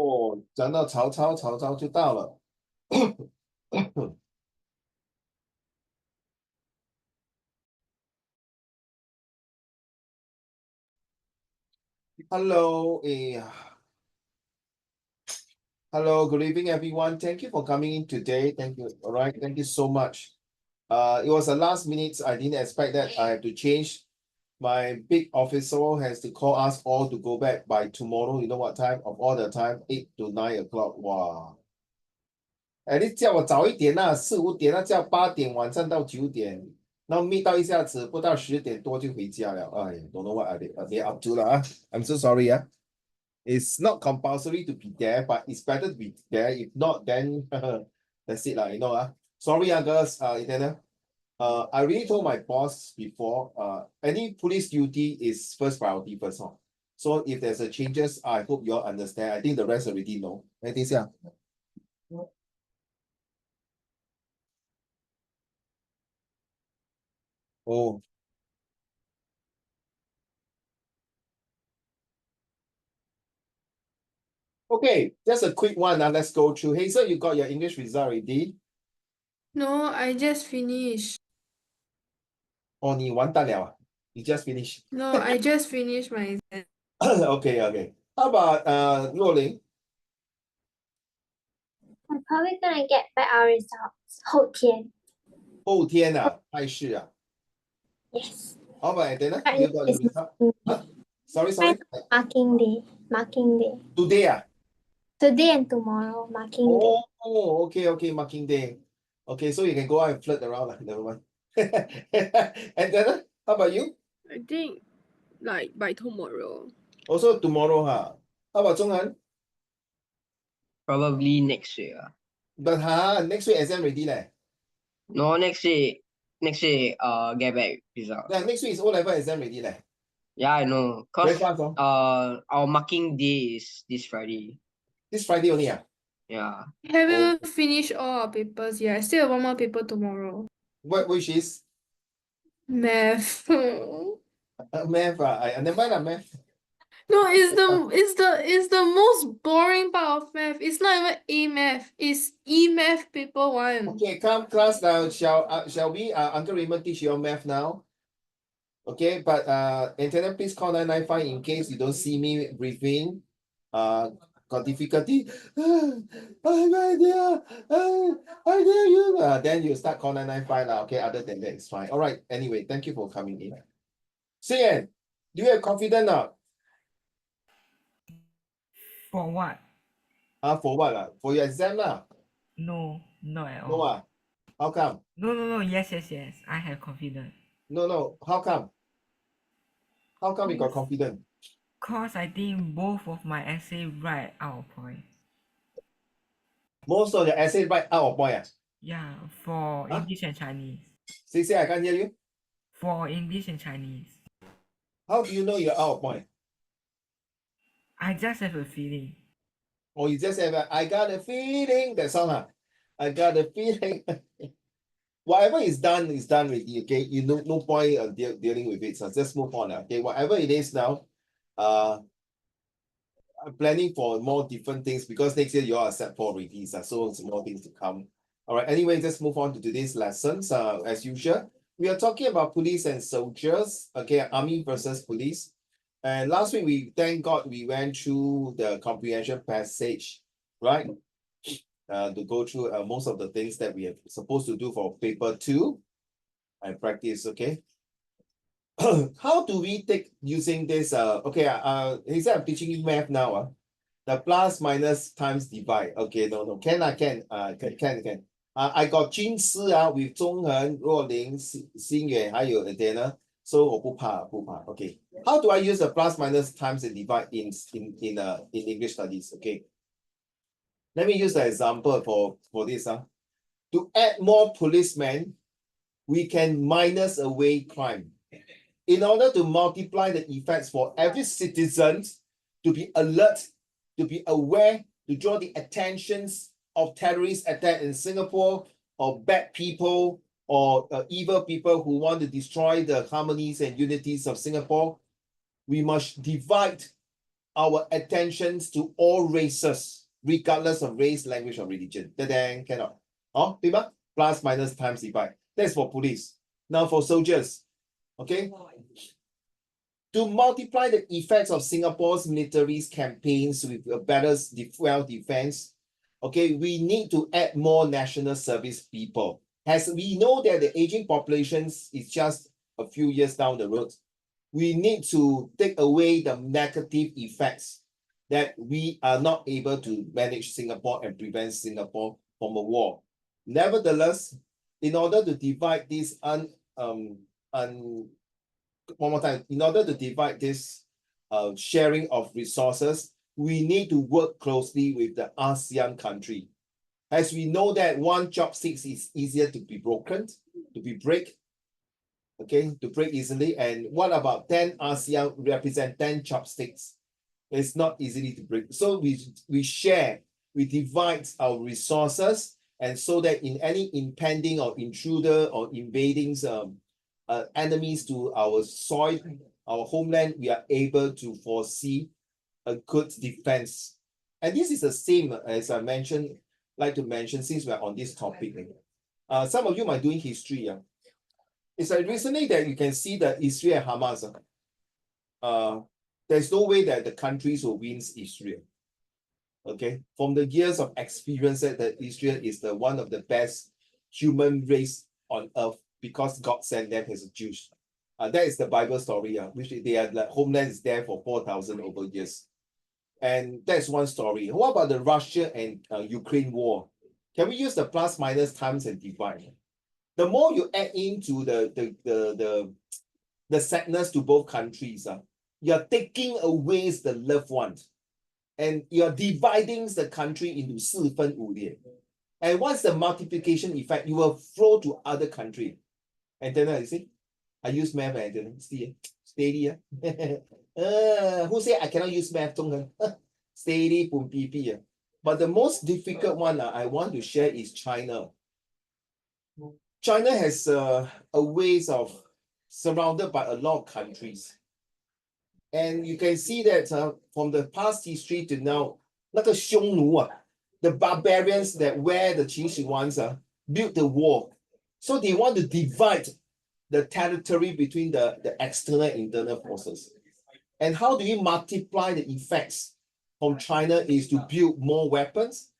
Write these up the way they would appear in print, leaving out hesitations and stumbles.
哦，讲到曹操，曹操就到了。Hello, hello, good evening, everyone. Thank you for coming in today. Thank you. All right, thank you so much. It was a last minute. I didn't expect that I have to change. My big officer has to call us all to go back by tomorrow. You know what time? Of all the time, 8 to 9 o'clock. Wow. 哎，你叫我早一点啊，4、5点，那叫8点晚上到9点，然后密到一下子不到10点多就回家了。哎，don't know what are they up to 了啊？I'm so sorry 啊。It's not compulsory to be there, but it's better to be there. If not, then that's it lah. You know Sorry girls. I really told my boss before. Any police duty is first priority first. So if there's a changes, I hope you all understand. I think the rest already know. 哎，等一下。哦。Okay, just a quick one. Now let's go through. Hazel, you got your English result already? No, I just finished. Oh, 你完蛋了啊，you just finished. No, I just finished my exam. Okay, okay. How about Luo Ling? I'm probably gonna get back our results 后天. 后天啊，拜四啊。 Yes. How about Antenna? Right You now got your is result? Huh? Sorry, right sorry. now marking day. Marking day. Today ah? Today and tomorrow marking day. Oh, okay, okay, marking day. Okay, so you can go out and flirt around. Never mind. Antenna, how about you? I think like by tomorrow. Also tomorrow, huh? How about Zhonghan? Probably next week. But next week exam ready leh. No, next week, get back result. Yeah, next week is O-level exam ready leh. Yeah, I know. Very Cause fast, oh. our marking day is this Friday. This Friday only ah? Yeah. I haven't finished all our papers yet. I still have one more paper tomorrow. Which is Math. math I never mind lah, math. No, it's the most boring part of math. It's not even A math. It's E math paper 1. Okay, come class now. Shall we Uncle Raymond teach you all math now? Okay, but Antenna, please call 995 in case you don't see me briefing. Got difficulty. I have idea. I dare you. Then you start call 995 lah. Okay, other than that, it's fine. All right. Anyway, thank you for coming in. Sian, do you have confidence now? For what? For what lah? For your exam lah? No, not at No all. How come? No. Yes. I have confidence. No. How come? How come you got Cause- confidence? Cause I think both of my essay right out of point. Most of the essay right out of point. Yeah, for Huh? English and Chinese. Say, I can't hear you. For English and Chinese. How do you know you're out of point? I just have a feeling. Or you just have I got a feeling, that song, huh? I got a feeling. Whatever is done already, okay? You know, no point dealing with it. So just move on. Okay, whatever it is now, I'm planning for more different things because next year you all are set for already. So more things to come. All right, anyway, just move on to today's lessons. As usual, we are talking about police and soldiers, okay, army versus police. And last week, thank God, we went through the comprehension passage, right? To go through most of the things that we are supposed to do for paper 2 and practice, okay? How do we take using this? He said I'm teaching you math now. The plus, minus, times, divide. Okay, no. Can. Can. I got Jin Si with Zhonghen, Ruoling, Xingyue, 还有 Adena. So 我不怕. Okay. How do I use the plus, minus, times, and divide in English studies? Okay. Let me use the example for this. To add more policemen, we can minus away crime. In order to multiply the effects for every citizen to be alert, to be aware, to draw the attentions of terrorist attack in Singapore, or bad people, or evil people who want to destroy the harmonies and unities of Singapore, we must divide our attentions to all races, regardless of race, language, or religion. Then cannot. Oh, 对吧? Plus, minus, times, divide. That's for police. Now for soldiers, okay? To multiply the effects of Singapore's military's campaigns with a better defense, okay, we need to add more national service people. As we know that the aging population is just a few years down the road, we need to take away the negative effects that we are not able to manage Singapore and prevent Singapore from a war. Nevertheless, in order to divide this one more time, in order to divide this sharing of resources, we need to work closely with the ASEAN country. As we know that one chopstick is easier to be broken, to break easily. And what about 10 ASEAN represent 10 chopsticks? It's not easily to break. So we share, we divide our resources, and so that in any impending or intruder or invading enemies to our soil, our homeland, we are able to foresee a good defense. And this is the same as I like to mention since we're on this topic. Some of you might doing history. It's like recently that you can see that Israel and Hamas. There's no way that the countries will win Israel. Okay, from the years of experience that Israel is one of the best human race on earth, because God sent them as a Jews. That is the Bible story, which their homeland is there for 4,000 over years. And that's one story. What about the Russia and Ukraine war? Can we use the plus, minus, times, and divide? The more you add into the sadness to both countries, you're taking away the loved ones. And you're dividing the country into 四分五裂. And once the multiplication effect, you will flow to other country. And then you see, I use math and then steady. Who say I cannot use math? Steady, boom, PP. But the most difficult one I want to share is China. China has a ways of surrounded by a lot of countries. And you can see that from the past history to now, 那个匈奴the barbarians that where the Qin ones built the wall. So they want to divide the territory between the external and internal forces. And how do you multiply the effects from China is to build more weapons,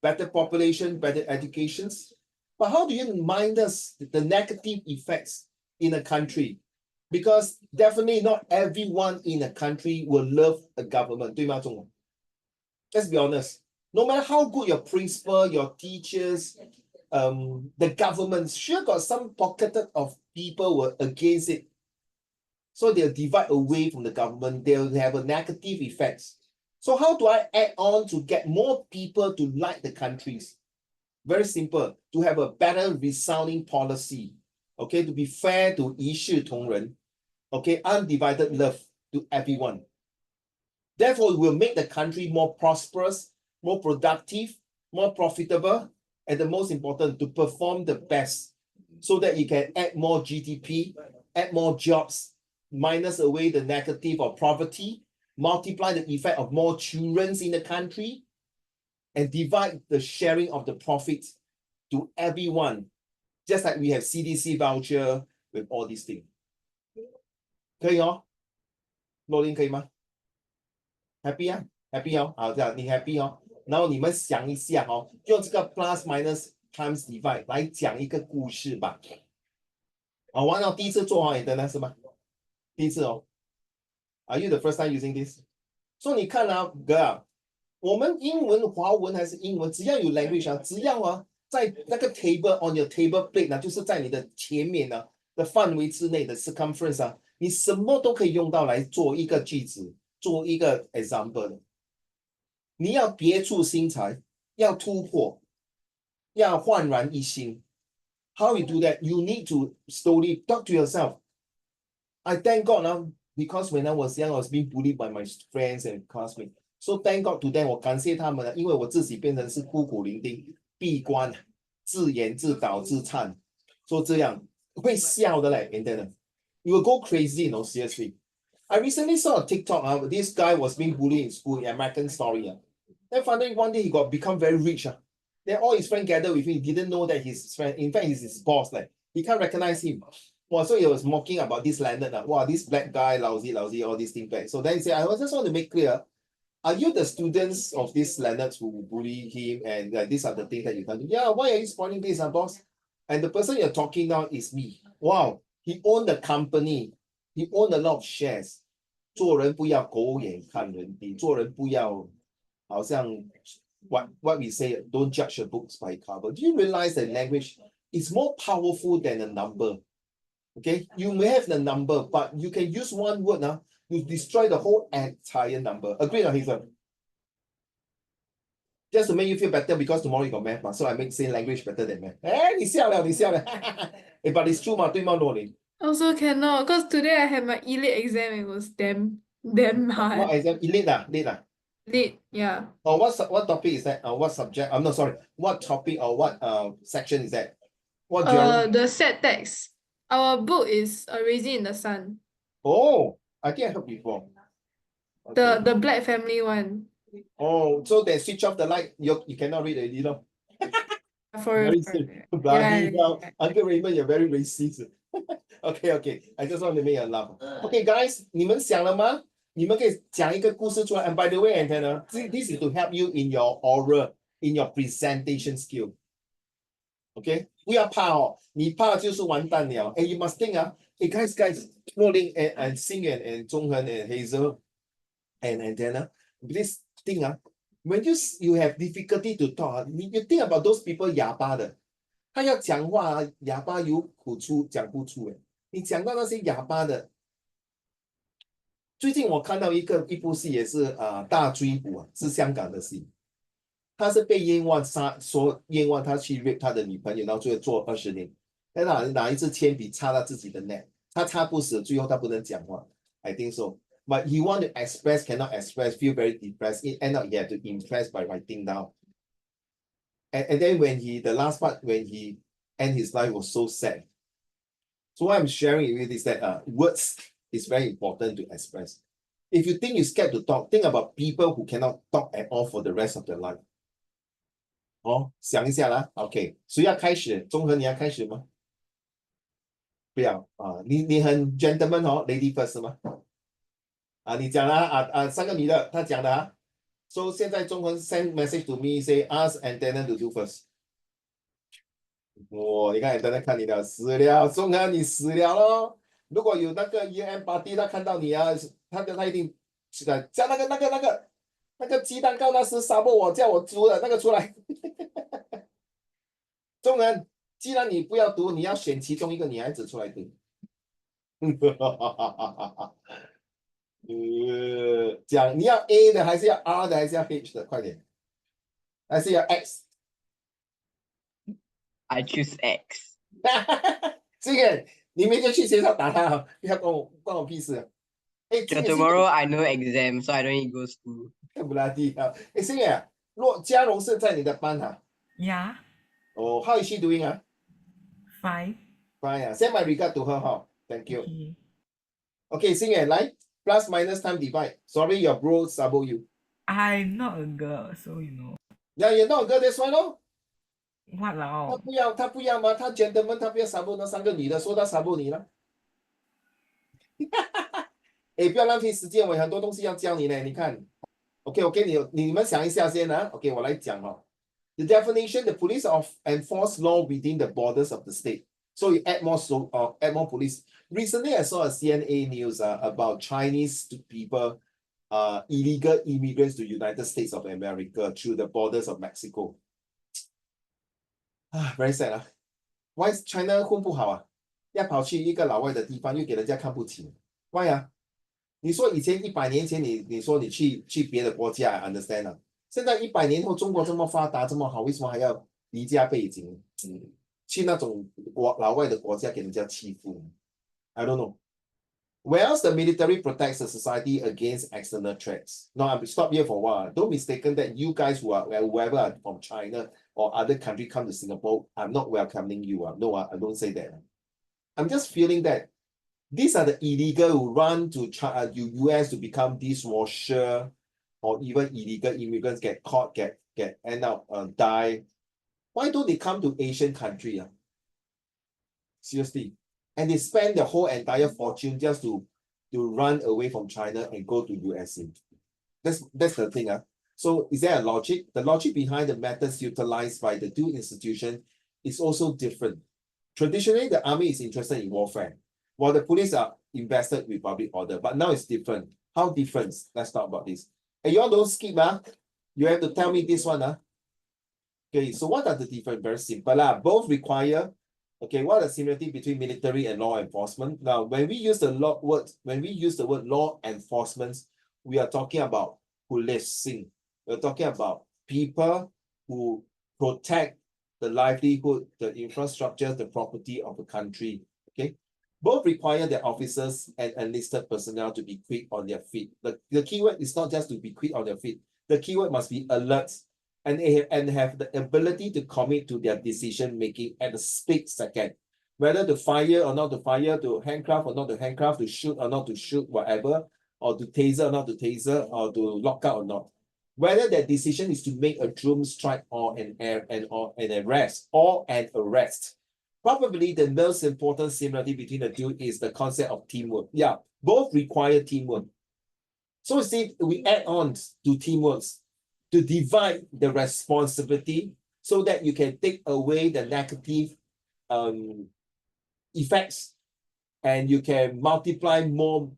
better population, better educations. But how do you minus the negative effects in a country? Because definitely not everyone in a country will love a government. 对吗，中文? Let's be honest. No matter how good your principal, your teachers, the government sure got some pocket of people were against it. So they'll divide away from the government. They'll have a negative effects. So how do I add on to get more people to like the countries? Very simple. To have a better resounding policy. Okay, to be fair to 一视同仁. Okay, undivided love to everyone. Therefore, it will make the country more prosperous, more productive, more profitable, and the most important, to perform the best so that you can add more GDP, add more jobs, minus away the negative of poverty, multiply the effect of more children in the country, and divide the sharing of the profits to everyone, just like we have CDC voucher with all these things. 可以哦 ，Loading 可以吗 ？Happy 啊 ，Happy 哦，好，这样你 Happy 哦。然后你们想一下哦，用这个 plus minus times divide 来讲一个故事吧。好，玩到第一次做好你的呢是吗？第一次哦。Are you the first time using this? 所以你看啊，哥啊，我们英文、华文还是英文，只要有 language 只要在那个 table on your table plate 就是在你的前面的范围之内的 circumference 你什么都可以用到来做一个句子，做一个 example 的。你要别出心裁，要突破，要焕然一新。How you do that? You need to slowly talk to yourself. I thank God now because when I was young, I was being bullied by my friends and classmates. So thank God to them. 我感谢他们因为我自己变成是孤苦伶仃、闭关、自言自导自唱，说这样会笑的嘞，真的。You will go crazy, seriously. I recently saw a TikTok. This guy was being bullied in school, in American story. Then finally one day he got become very rich. Then all his friends gathered with him. He didn't know that his friend, in fact, he's his boss. Like he can't recognize him. Well, so he was mocking about this Leonard. Wow, this black guy, lousy, all these things back. So then he said, I just want to make clear, are you the students of this Leonard who bully him? And these are the things that you can do. Yeah, why are you spoiling this, boss? And the person you're talking now is me. Wow, he owned the company. He owned a lot of shares. 做人不要狗眼看人低，做人不要好像 what we say, don't judge a book by cover. Do you realize that language is more powerful than a number? Okay, you may have the number, but you can use one word now to destroy the whole entire number. Agree or Hazel? Just to make you feel better because tomorrow you got math, so I make saying language better than math. Eh, 你笑了，你笑了。Eh, but it's true 嘛，对吗，罗琳？ Also cannot, because today I had my elite exam. It was damn What hard. exam? Elite Lit, yeah. Or what topic is that? What subject? I'm not sorry. What topic or what section is that? What journal? The set text. Our book is A Raisin in the Sun. Oh, I think I heard before. Okay. The Black Family one. Oh, so they switch off the light. You cannot read it, For Very for- bloody yeah. hell. Uncle Raymond, you're very racist. Okay. I just want to make you laugh. Okay, guys, 你们想了吗？你们可以讲一个故事出来。And by the way, Antenna, this is to help you in your oral, in your presentation skill. Okay, 不要怕哦，你怕就是完蛋了。And you must think guys, Rolling and Sing and Zhonghen and Hazel and Antenna, this thing when you have difficulty to talk, you think about those people 哑巴的，他要讲话哑巴有苦出讲不出诶。你讲到那些哑巴的，最近我看到一部戏也是大追捕是香港的戏，他是被冤枉说冤枉他去 rape 他的女朋友，然后最后坐20年，拿一支铅笔插他自己的 neck， 他插不死，最后他不能讲话。I think so. But he want to express, cannot express, feel very depressed. It end up he had to impress by writing down. And then the last part, when he end his life was so sad. So what I'm sharing with you is that words is very important to express. If you think you're scared to talk, think about people who cannot talk at all for the rest of their life. 想一下啦 OK， 谁要开始？综合你要开始吗？不要你很 gentleman lady first 吗？你讲啦三个女的，她讲的So 现在中文 send message to me say ask Antenna to do first。你看 Antenna 看你了，死了，中文你死了咯。如果有那个 EM party， 他看到你他一定叫那个鸡蛋糕那时杀过我，叫我煮的那个出来。中文，既然你不要读，你要选其中一个女孩子出来读。讲你要 A 的还是要 R 的还是要 H 的？快点，还是要 X？ I choose X. 这个你明天去学校打他不要关我屁事。So tomorrow I no exam, so I don't need to go school. 不拉地星爷，嘉荣是在你的班Yeah. How is she doing Fine. Fine Send my regard to her Thank you. Okay. Okay, 星爷来 plus minus time divide. Sorry, your bro sabo you. I'm not a girl, so you know. Yeah, you're not a girl, that's why 咯。What 他不要吗？他 gentleman， 他不要 sabo 那三个女的，说他 sabo 你了。不要浪费时间，我有很多东西要教你呢。你看 ，OK， 你们想一下先OK， 我来讲The definition: the police enforce law within the borders of the state. So you add more police. Recently, I saw a CNA news about Chinese people, illegal immigrants to United States of America through the borders of Mexico. Very sad Why is China 混不好要跑去一个老外的地方，又给人家看不起。Why 你说以前100年前你说你去别的国家 I understand 现在100年后中国这么发达这么好，为什么还要离家背井去那种老外的国家给人家欺负？I don't know. Whereas the military protects the society against external threats. Now, I'll stop here for a while. Don't be mistaken that you guys whoever are from China or other country come to Singapore, I'm not welcoming you. No, I don't say that. I'm just feeling that These are the illegal who run to US to become dishwasher, or even illegal immigrants get caught, end up die. Why don't they come to Asian country? Seriously. And they spend their whole entire fortune just to run away from China and go to USA. That's the thing. So is there a logic? The logic behind the methods utilized by the two institutions is also different. Traditionally, the army is interested in warfare, while the police are invested with public order. But now it's different. How different? Let's talk about this. And you all don't skip, you have to tell me this one. Okay, so what are the different? Very simple. Both require, okay, what are the similarity between military and law enforcement? Now, when we use the word law enforcement, we are talking about policing. We're talking about people who protect the livelihood, the infrastructure, the property of the country. Okay, both require their officers and enlisted personnel to be quick on their feet. The keyword is not just to be quick on their feet. The keyword must be alert and have the ability to commit to their decision making at a split second, whether to fire or not to fire, to handcuff or not to handcuff, to shoot or not to shoot, whatever, or to taser or not to taser, or to lock out or not. Whether that decision is to make a drone strike or an arrest. Probably the most important similarity between the two is the concept of teamwork. Yeah, both require teamwork. So see, we add on to teamwork to divide the responsibility so that you can take away the negative effects, and you can multiply more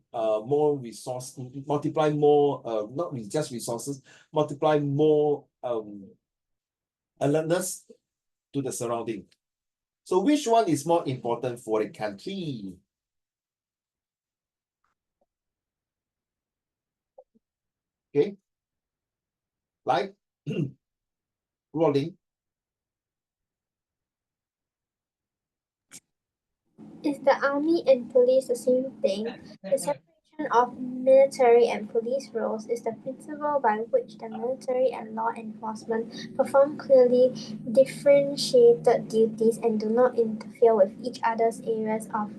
resources, multiply more not just resources, multiply more alertness to the surrounding. So which one is more important for a country? Okay, like rolling. Is the army and police the same thing? The separation of military and police roles is the principle by which the military and law enforcement perform clearly differentiated duties and do not interfere with each other's areas of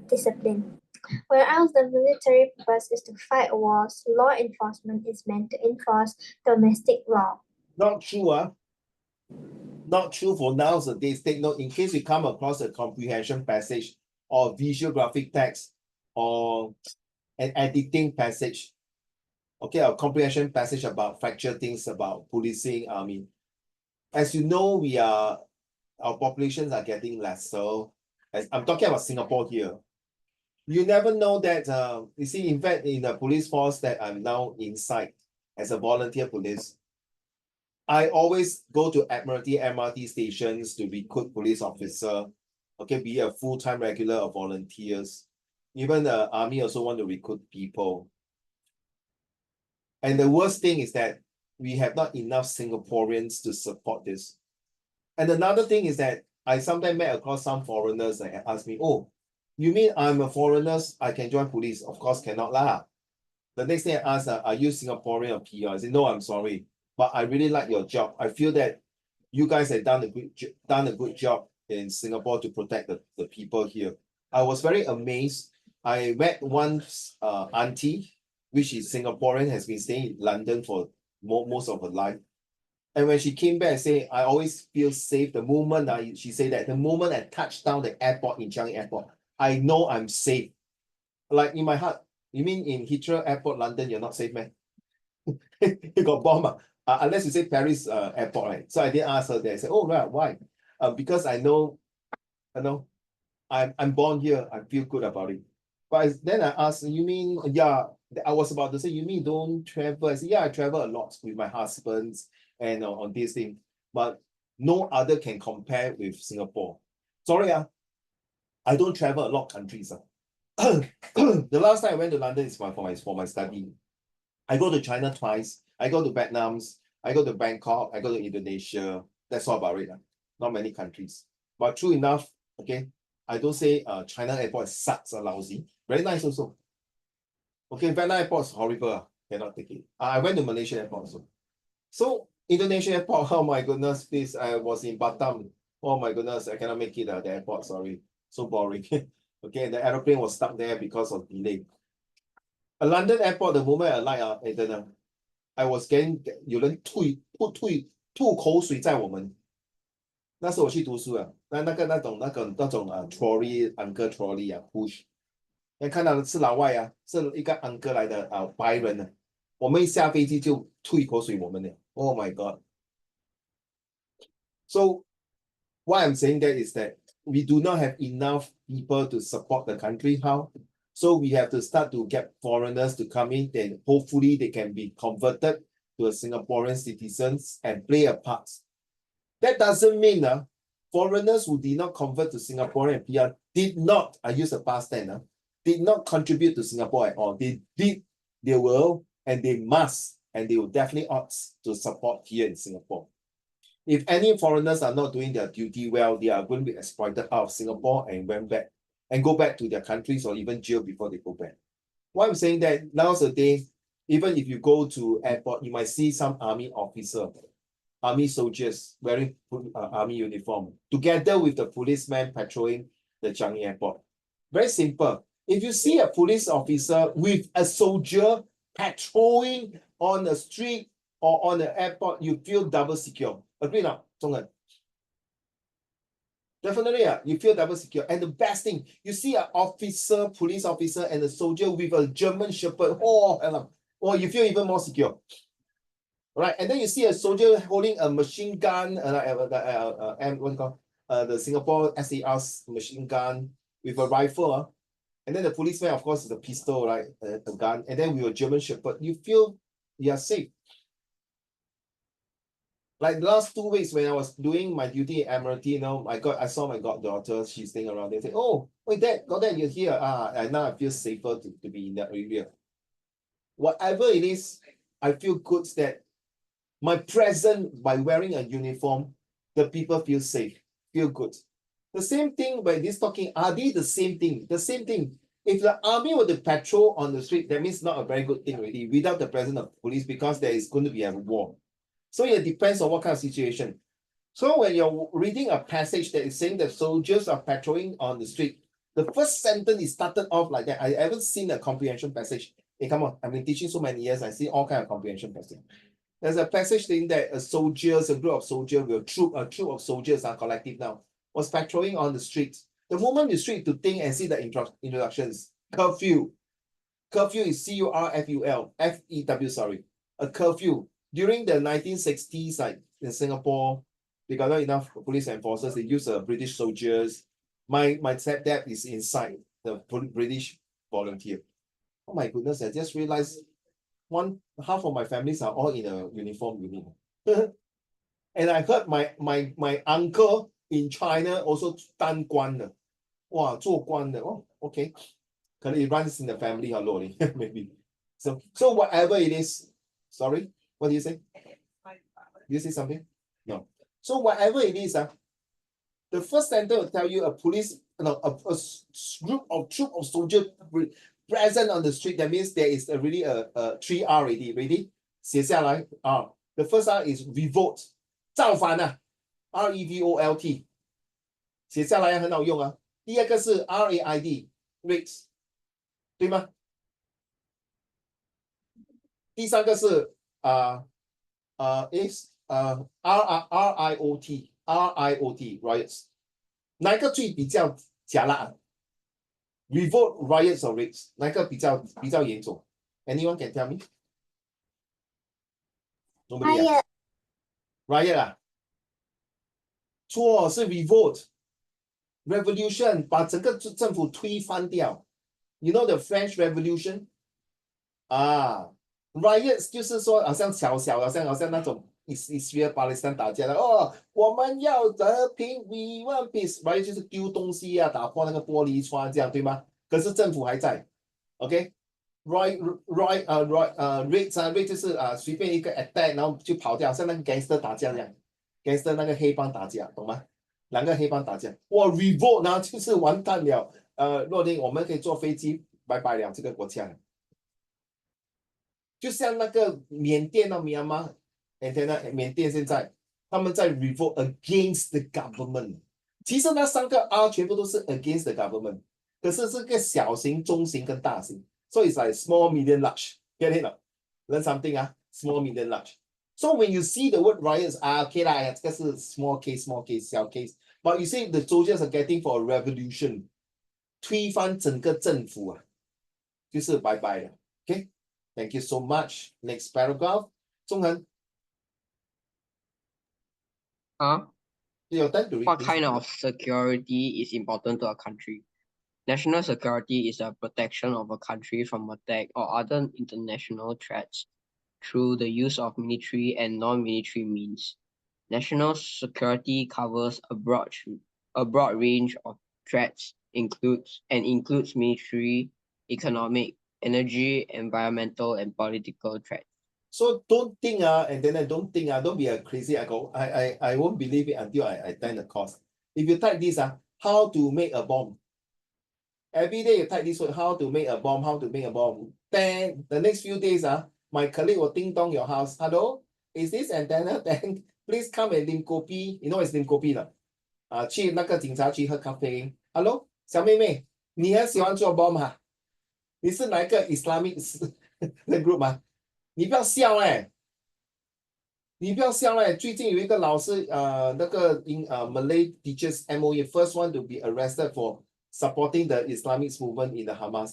discipline. Whereas the military purpose is to fight wars, law enforcement is meant to enforce domestic law. Not true, Not true for nowadays. Take note, in case you come across a comprehension passage or visual graphic text or an editing passage, okay, a comprehension passage about factual things about policing, army. As you know, our populations are getting lesser. As I'm talking about Singapore here. You never know that, you see, in fact, in the police force that I'm now inside as a volunteer police, I always go to Admiralty MRT stations to recruit police officer, okay, be a full-time regular or volunteers. Even the army also want to recruit people. And the worst thing is that we have not enough Singaporeans to support this. And another thing is that I sometimes met across some foreigners that ask me, oh, you mean I'm a foreigner, I can join police? Of course cannot lah. The next thing I ask, are you Singaporean or PR? I say, no, I'm sorry, but I really like your job. I feel that you guys have done a good job in Singapore to protect the people here. I was very amazed. I met one auntie, which is Singaporean, has been staying in London for most of her life. And when she came back and say, I always feel safe the moment she said that the moment I touched down the airport in Changi Airport, I know I'm safe. Like in my heart, you mean in Heathrow Airport, London, you're not safe, man? You got bomb, unless you say Paris airport, right? So I did ask her that. I said, oh, right, why? Because I know, I'm born here. I feel good about it. But then I asked, you mean, yeah, I was about to say, you mean don't travel? I said, yeah, I travel a lot with my husbands and on this thing, but no other can compare with Singapore. Sorry, I don't travel a lot of countries. The last time I went to London is for my study. I go to China twice. I go to Vietnam. I go to Bangkok. I go to Indonesia. That's all about it. Not many countries. But true enough, okay, I don't say China airport sucks or lousy. Very nice also. Okay, Vietnam airport is horrible. Cannot take it. I went to Malaysia airport also. So Indonesia airport, oh my goodness, please. I was in Batam. Oh my goodness, I cannot make it the airport, sorry. So boring. Okay, the aeroplane was stuck there because of delay. A London airport, the moment I alight I was getting 有人吐口水在我们。那时候我去读书啊，那种trolley uncle trolley 啊 push，看到的是老外啊，是一个 uncle 来的白人啊，我们一下飞机就吐口水我们的 ，Oh my god！ So what I'm saying there is that we do not have enough people to support the country. How? So we have to start to get foreigners to come in, then hopefully they can be converted to a Singaporean citizens and play a part. That doesn't mean foreigners who did not convert to Singaporean PR did not, I use a past tense, did not contribute to Singapore at all. They did, they will, and they must, and they will definitely ought to support here in Singapore. If any foreigners are not doing their duty well, they are going to be exploited out of Singapore and go back to their countries or even jail before they go back. Why I'm saying that nowadays, even if you go to airport, you might see some army officer, army soldiers wearing army uniform, together with the policeman patrolling the Changi airport. Very simple. If you see a police officer with a soldier patrolling on the street or on the airport, you feel double secure. Agree now, Zhongren? Definitely, you feel double secure. And the best thing, you see an officer, police officer, and a soldier with a German Shepherd. Oh, you feel even more secure. Right, and then you see a soldier holding a machine gun, the Singapore SAR's machine gun with a rifle, and then the policeman, of course, is a pistol, right, a gun, and then with a German Shepherd, you feel you are safe. Like the last 2 weeks when I was doing my duty at Admiralty, I saw my goddaughter, she's staying around. They say, "Oh, wait, Dad, you're here." And now I feel safer to be in that area. Whatever it is, I feel good that my presence by wearing a uniform, the people feel safe, feel good. The same thing by this talking, are they the same thing? The same thing. If the army were to patrol on the street, that means not a very good thing already without the presence of police because there is going to be a war. So it depends on what kind of situation. So when you're reading a passage that is saying that soldiers are patrolling on the street, the first sentence is started off like that. I haven't seen a comprehension passage. Hey, come on, I've been teaching so many years, I see all kinds of comprehension passage. There's a passage saying that a group of soldiers, a troop of soldiers are collective now, was patrolling on the street. The moment you street to think and see the introductions, curfew. Curfew is CURFUL, FEW, sorry. A curfew. During the 1960s, like in Singapore, they got not enough police enforcers. They use British soldiers. My stepdad is inside the British volunteer. Oh my goodness, I just realized half of my families are all in a uniform unit. And I heard my uncle in China also 当官的，哇，做官的哦 ，okay， 可能 it runs in the family, hello, maybe. So whatever it is, sorry, what do you say? Do you say something? No. So whatever it is, the first sentence will tell you a troop of soldiers present on the street. That means there is really a 3R already. Ready? 写下来 R. The first R is revolt. 造反啊 REVOLT. 写下来很好用啊。第二个是 RAID. Raids. 对吗？第三个是RIOT riots. 哪一个最比较假辣？Revolt, riots or raids? 哪个比较严重 ？Anyone can tell me? Nobody. Riot 啊？错，是 revolt. Revolution 把整个政府推翻掉。You know the French Revolution? Riots 就是说好像小好像那种Israel Palestine 打架的哦，我们要和平 ，We want peace。Riot 就是丢东西啊，打破那个玻璃窗这样对吗？可是政府还在 ，OK？Raids 就是随便一个 attack， 然后就跑掉，像那个 gangster 打架这样 ，gangster 那个黑帮打架，懂吗？两个黑帮打架，哇 ，revolt 呢就是完蛋了，若琳，我们可以坐飞机拜拜了这个国家。就像那个缅甸的Myanmar，缅甸现在他们在 revolt against the government。其实那3个 R 全部都是 against the government。可是这个小型、中型跟大型。So it's like small, medium, large. Get it? Learn something small, medium, large. So when you see the word riots, okay 啦，这个是 small case, small case. But you see the soldiers are getting for a revolution. 推翻整个政府就是拜拜了。Okay? Thank you so much. Next paragraph. 中恒 Huh? your time to read. What please. kind of security is important to a country? National security is a protection of a country from attack or other international threats through the use of military and non-military means. National security covers a broad range of threats, includes military, economic, energy, environmental, and political threats. So don't think and then don't think don't be a crazy. I won't believe it until I attend the course. If you type this how to make a bomb. Every day you type this word, how to make a bomb, how to make a bomb. Then the next few days my colleague will ding dong your house. Hello, is this antenna? Then please come and lim kopi. You know what is lim kopi 了？去那个警察局喝咖啡。Hello，小妹妹，你很喜欢做 bomb 你是哪一个 Islamic 的 group 你不要笑你不要笑最近有一个老师那个Malay teachers MOE first one to be arrested for supporting the Islamic movement in the Hamas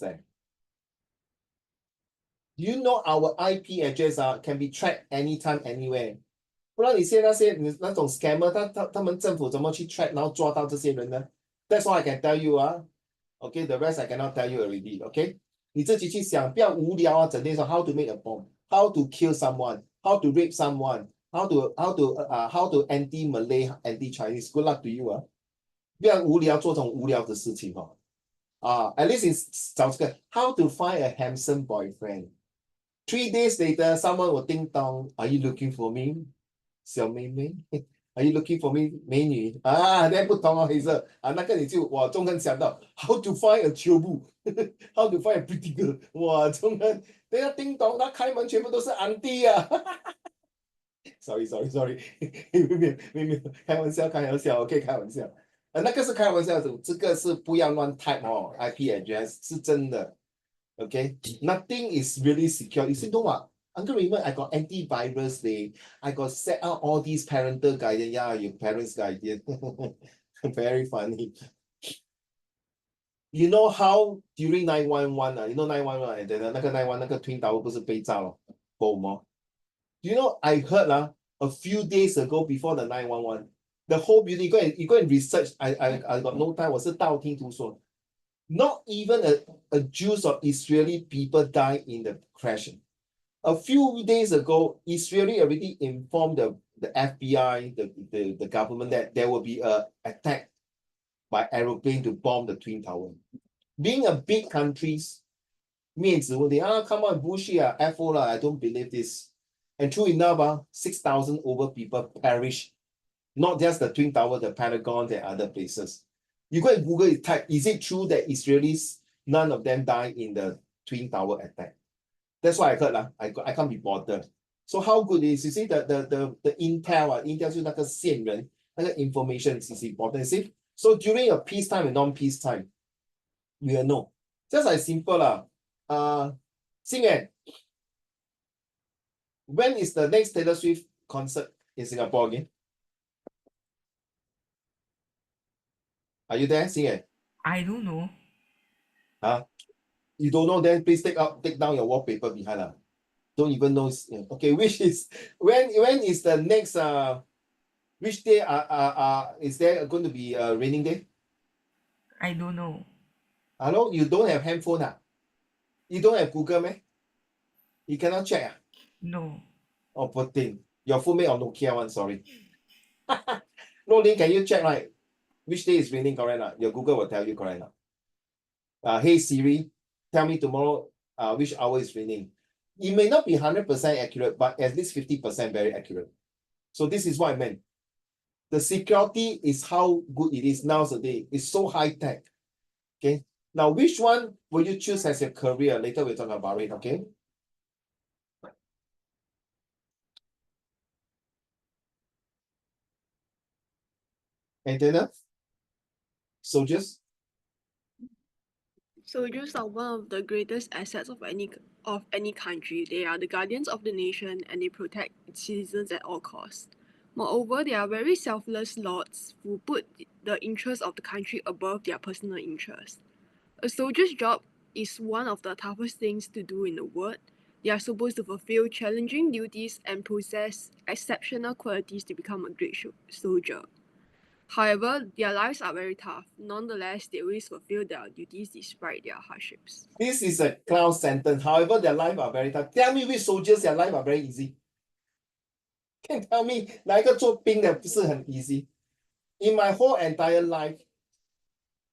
Do you know our IP address can be tracked anytime anywhere? 不然你现在那种 scammer 他们政府怎么去 track 然后抓到这些人呢？ That's all I can tell you Okay, the rest I cannot tell you already. Okay, 你自己去想，不要无聊整天说 how to make a bomb, how to kill someone, how to rape someone, how to anti-Malay, anti-Chinese. Good luck to you 不要无聊做这种无聊的事情at least 你找这个 how to find a handsome boyfriend. 3 days later, someone will ding dong. Are you looking for me? 小妹妹 Are you looking for me? 美女那不同黑色那个你就哇中文想到 how to find a 秋布 how to find a pretty girl 哇中文等下叮咚他开门全部都是 auntie sorry 没有开玩笑OK 开玩笑那个是开玩笑的这个是不要乱 type IP address 是真的 Okay, nothing is really secure. You see, no Uncle Raymond, I got antivirus I got set out all these parental guidance. Yeah, your parents' guidance. Very funny. You know how during 911you know 911 and then 那个911那个 Twin Tower 不是被炸了 boom You know, I heard a few days ago before the 911, the whole building, you go and research. I got no time. 我是道听途说 Not even a Jews or Israeli people died in the crash. A few days ago, Israeli already informed the FBI, the government that there will be an attack by aeroplane to bomb the Twin Tower. Being a big country, 面子问题come on, bullshit FO I don't believe this. And true enough 6,000 over people perished. Not just the Twin Tower, the Pentagon, and other places. You go and Google it, type, is it true that Israelis, none of them died in the Twin Tower attack? That's what I heard I can't be bothered. So how good is, you see, the intel, intel 就是那个线人，那个 information is important. See? So during a peacetime and non-peace time, we will know. Just as simple Xingyan, when is the next Taylor Swift concert in Singapore again? Are you there, Xingyan? I don't know. You don't know, then please take down your wallpaper behind Don't even know. Okay, which is when is the next which day is there going to be a raining day? I don't know. Hello, you don't have handphone You don't have Google man? You cannot check No. Oh, poor thing. Your phone made of Nokia one, sorry. No, Lin, can you check which day is raining correct Your Google will tell you correct Hey Siri, tell me tomorrow which hour is raining. It may not be 100% accurate, but at least 50% very accurate. So this is what I meant. The security is how good it is nowadays. It's so high tech. Okay. Now, which one will you choose as your career? Later we'll talk about it. Okay. Antenna? Soldiers? Soldiers are one of the greatest assets of any country. They are the guardians of the nation and they protect its citizens at all costs. Moreover, they are very selfless lords who put the interests of the country above their personal interests. A soldier's job is one of the toughest things to do in the world. They are supposed to fulfill challenging duties and possess exceptional qualities to become a great soldier. However, their lives are very tough. Nonetheless, they always fulfill their duties despite their hardships. This is a clown sentence. However, their life are very tough. Tell me which soldiers their life are very easy. Can tell me 哪一个做兵的不是很 easy? In my whole entire life,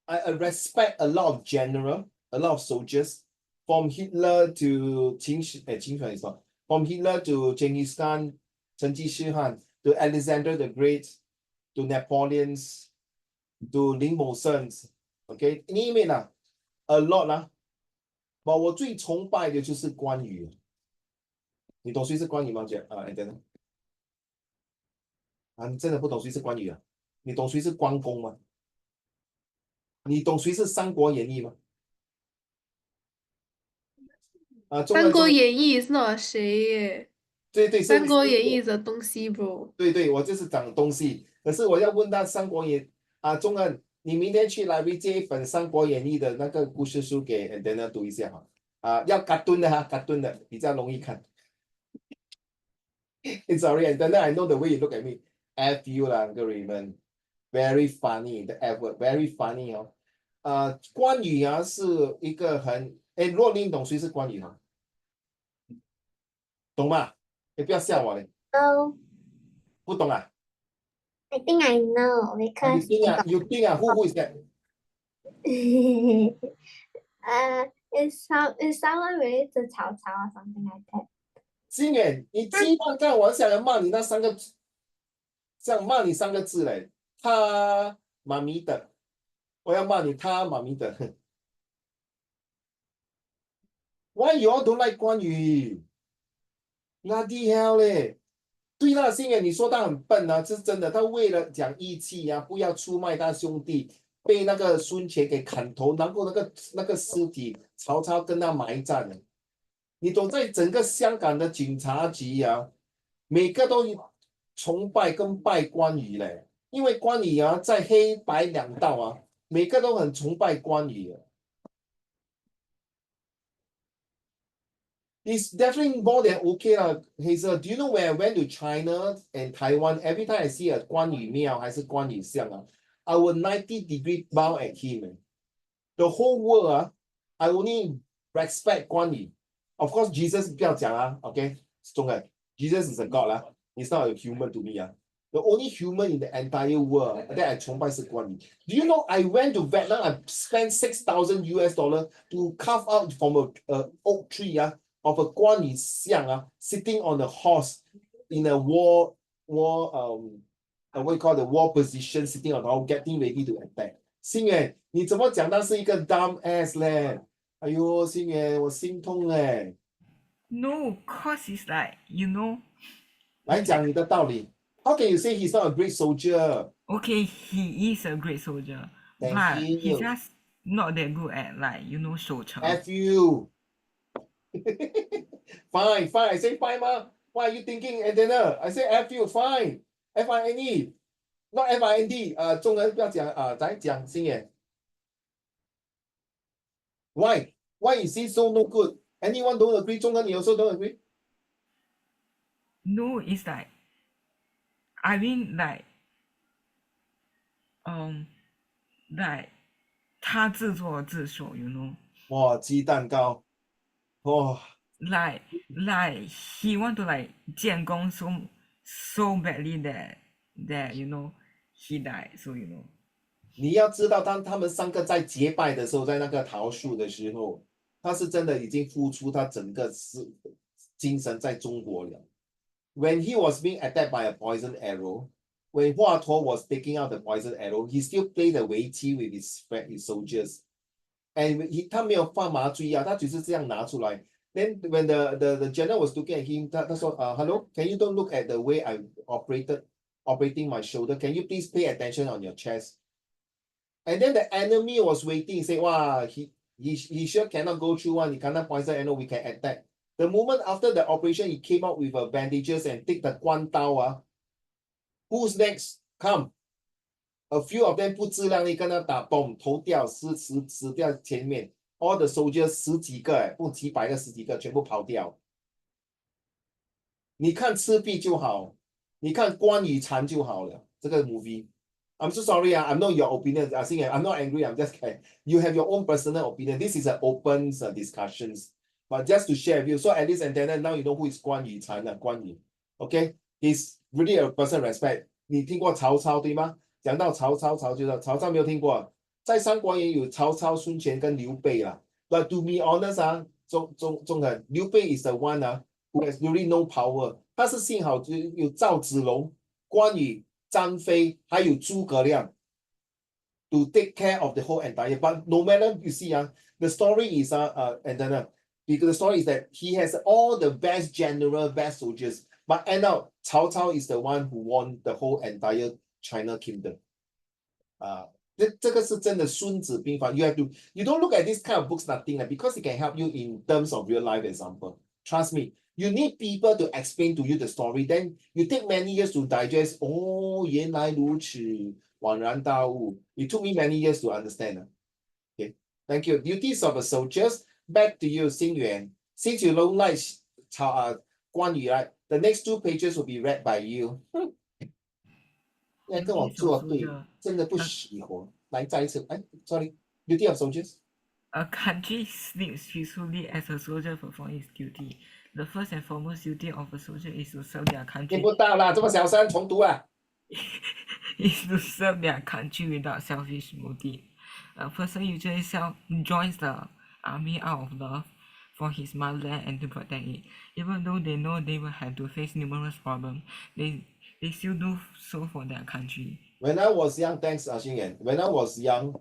I respect a lot of general, a lot of soldiers, from Hitler to from Hitler to Genghis Khan, 成吉思汗 to Alexander the Great, to Napoleons, to 林某胜 okay, name it lah, a lot lah. But 我最崇拜的就是关羽。你懂谁是关羽吗？Anton 啊，你真的不懂谁是关羽啊？你懂谁是关公吗？你懂谁是《三国演义》吗？啊，三国演义 is not 谁耶？对对，三国演义的东西 bro。对对，我就是讲东西。可是我要问他《三国演》啊，中恩，你明天去来借一本《三国演义》的那个故事书给 Anton 读一下哈。啊，要卡顿的哈，卡顿的比较容易看。Sorry, Anton, I know the way you look at me. F you 啦，个 Raymond, very funny, the F word, very funny 哦。关羽啊是一个很，若琳懂谁是关羽吗？懂吗？你不要笑我嘞。No, 不懂啊 I think I know because you think who is that? Is someone related to Cao Cao or something like that? 心远，你鸡蛋干，我想要骂你那三个，想骂你三个字嘞。他妈咪的，我要骂你他妈咪的。Why you all don't like 关羽？Bloody hell 嘞！对了，心远，你说他很笨啊，这是真的。他为了讲义气啊，不要出卖他兄弟，被那个孙权给砍头，然后那个尸体，曹操跟他埋葬了。你懂，在整个香港的警察局啊，每个都崇拜跟拜关羽嘞，因为关羽啊，在黑白两道啊，每个都很崇拜关羽啊。It's definitely more than okay lah, Hazel. Do you know when I went to China and Taiwan, every time I see a 关羽庙还是关羽像啊 I would 90-degree bow at him. The whole world I only respect 关羽。Of course, Jesus 不要讲啊 okay? 中文 Jesus is a God 啦 He's not a human to me The only human in the entire world that I 崇拜是关羽 Do you know I went to Vietnam, I spent $6,000 to carve out from a oak tree of a 关羽像sitting on a horse in a what you call the war position, sitting on the horse, getting ready to attack. 心远，你怎么讲他是一个 dumb ass 嘞？哎呦，心远，我心痛嘞。No, cause it's like, you know. 来讲你的道理。How can you say he's not a great soldier? Okay, he is a great soldier, Thank but you. he's just not that good at, like, you know, 守城. F you. Fine. I say fine ma. What are you thinking, Antenna? I say F you, fine. Fine. Not FIND. 中文不要讲再讲心眼。Why? Why is he so no good? Anyone don't agree? 中文你 also don't agree? No, it's like, I mean, like, 他自作自受, you know. 哇，鸡蛋糕。哇。Like he want to like 建功 so badly that you know he died, so you know. 你要知道，当他们三个在结拜的时候，在那个桃树的时候，他是真的已经付出他整个精神在中国了。When he was being attacked by a poison arrow, when 华佗 was taking out the poison arrow, he still played the 围棋 with his soldiers. And 他没有放麻醉药，他只是这样拿出来。Then when the general was looking at him, 他说hello, can you don't look at the way I operating my shoulder? Can you please pay attention on your chest? And then the enemy was waiting. Say, wow, he sure cannot go through one. He cannot poison, and we can attack. The moment after the operation, he came out with bandages and take the guan dao. Who's next? Come. A few of them 不自量力跟他打崩，头掉死掉前面 ，all the soldiers 十几个，不几百个十几个全部跑掉。你看赤壁就好，你看关羽残就好了。这个 movie。I'm so sorry, I'm not your opinion. I think I'm not angry. I'm just kidding. You have your own personal opinion. This is an open discussions, but just to share with you. So at least and then now you know who is 关羽残了。关羽 ，OK? He's really a person respect. 你听过曹操对吗？讲到曹操，曹操没有听过，在三国也有曹操、孙权跟刘备啦。But to be honest 中恒，刘备 is the one who has really no power。他是幸好有赵子龙、关羽、张飞，还有诸葛亮 to take care of the whole entire. But no matter you see the story is and then because the story is that he has all the best general, best soldiers, but end up Cao Cao is the one who won the whole entire China kingdom. 这个是真的孙子兵法 you don't look at this kind of books nothing because it can help you in terms of real life example. Trust me, you need people to explain to you the story, then you take many years to digest. 原来如此，恍然大悟. It took me many years to understand. Okay, thank you. Duties of the soldiers. Back to you, Xingyuan. Since you don't like 关羽 right, the next 2 pages will be read by you. 跟我作对，真的不喜欢。来，再一次，sorry, duty of soldiers. A country sleeps peacefully as a soldier performs his duty. The first and foremost duty of a soldier is to serve their 听 country. 不到啦，这么小声，重读啊。is to serve their country without selfish motive. A person usually joins the army out of love for his motherland and to protect it. Even though they know they will have to face numerous problems, they still do so for their country. When I was young, thanks, Xingyuan. When I was young,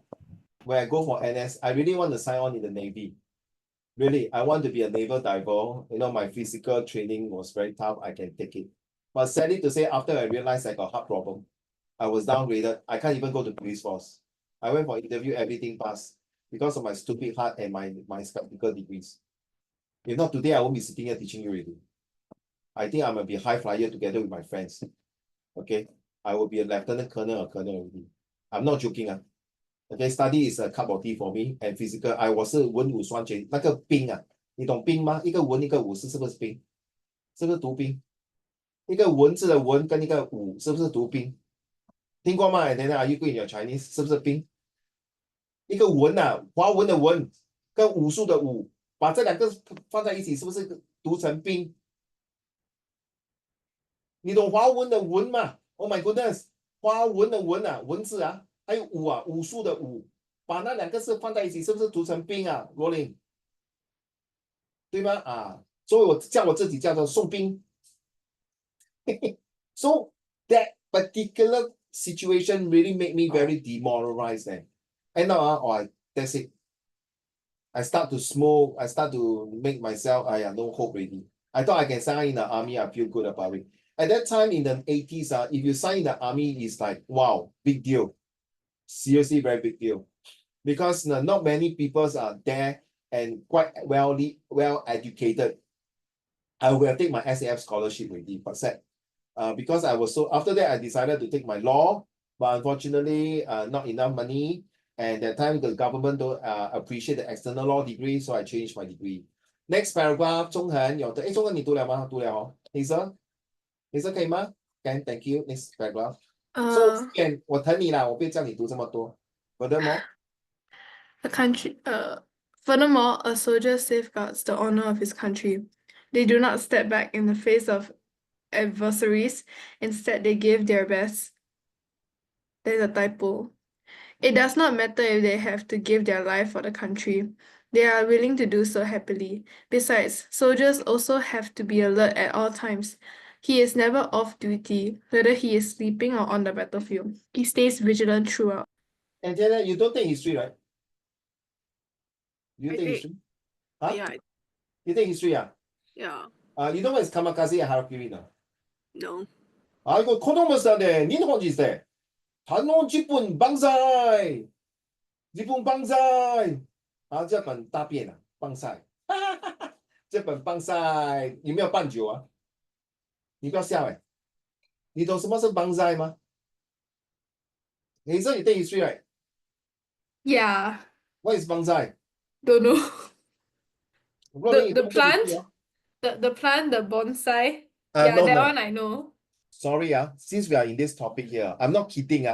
when I go for NS, I really want to sign on in the Navy. Really, I want to be a naval diver. You know, my physical training was very tough. I can take it. But sadly to say, after I realized I got heart problem, I was downgraded. I can't even go to police force. I went for interview, everything passed because of my stupid heart and my skeptical degrees. If not today, I won't be sitting here teaching you already. I think I'm gonna be a high flyer together with my friends. Okay, I will be a lieutenant colonel or colonel already. I'm not joking. Okay, study is a cup of tea for me and physical. 我是文武双全，那个兵你懂兵吗？一个文一个武是不是兵？是不是读兵？一个文字的文跟一个武是不是读兵？听过吗？等等 ，Are you good in your Chinese？ 是不是兵？一个文华文的文跟武术的武，把这两个放在一起，是不是读成兵？你懂华文的文吗 ？Oh my goodness， 华文的文文字还有武武术的武，把那两个字放在一起，是不是读成兵？Rolling， 对吗？所以我叫我自己叫做宋兵。So that particular situation really made me very demoralized. And now, that's it. I start to smoke. I start to make myself, no hope already. I thought I can sign in the army. I feel good about it. At that time in the 80s, if you sign in the army, it's like, wow, big deal. Seriously, very big deal. Because not many people are there and quite well educated. I will take my SAF scholarship already, but sad. Because I was so, after that, I decided to take my law, but unfortunately, not enough money. And that time, the government don't appreciate the external law degree, so I changed my degree. Next paragraph, 中恒有的，中恒你读了吗？读了哦。Hazel 可以吗？ Can, thank you. Next paragraph. So, 我疼你啦，我不会叫你读这么多。Furthermore, furthermore, a soldier safeguards the honor of his country. They do not step back in the face of adversaries. Instead, they give their best. There's a typo. It does not matter if they have to give their life for the country. They are willing to do so happily. Besides, soldiers also have to be alert at all times. He is never off duty, whether he is sleeping or on the battlefield. He stays vigilant throughout. and then you don't take history, right? You I take take- history? Huh? Yeah, You take history, yeah, you know what is kamikaze and harakiri now? no. 이거 코노무스인데 니는 건지세. 단노 지분 방사이. 지분 방사이. 啊，这本大便啊，棒晒，这本棒晒有没有棒酒啊？你不要笑哎，你懂什么是棒晒吗？你说你对 history right? Yeah, What is bonsai? don't know. 若琳，你The 懂这 history plant, 啊？ the plant, the bonsai. Yeah, No, that no. one I know. Sorry, since we are in this topic here, I'm not kidding.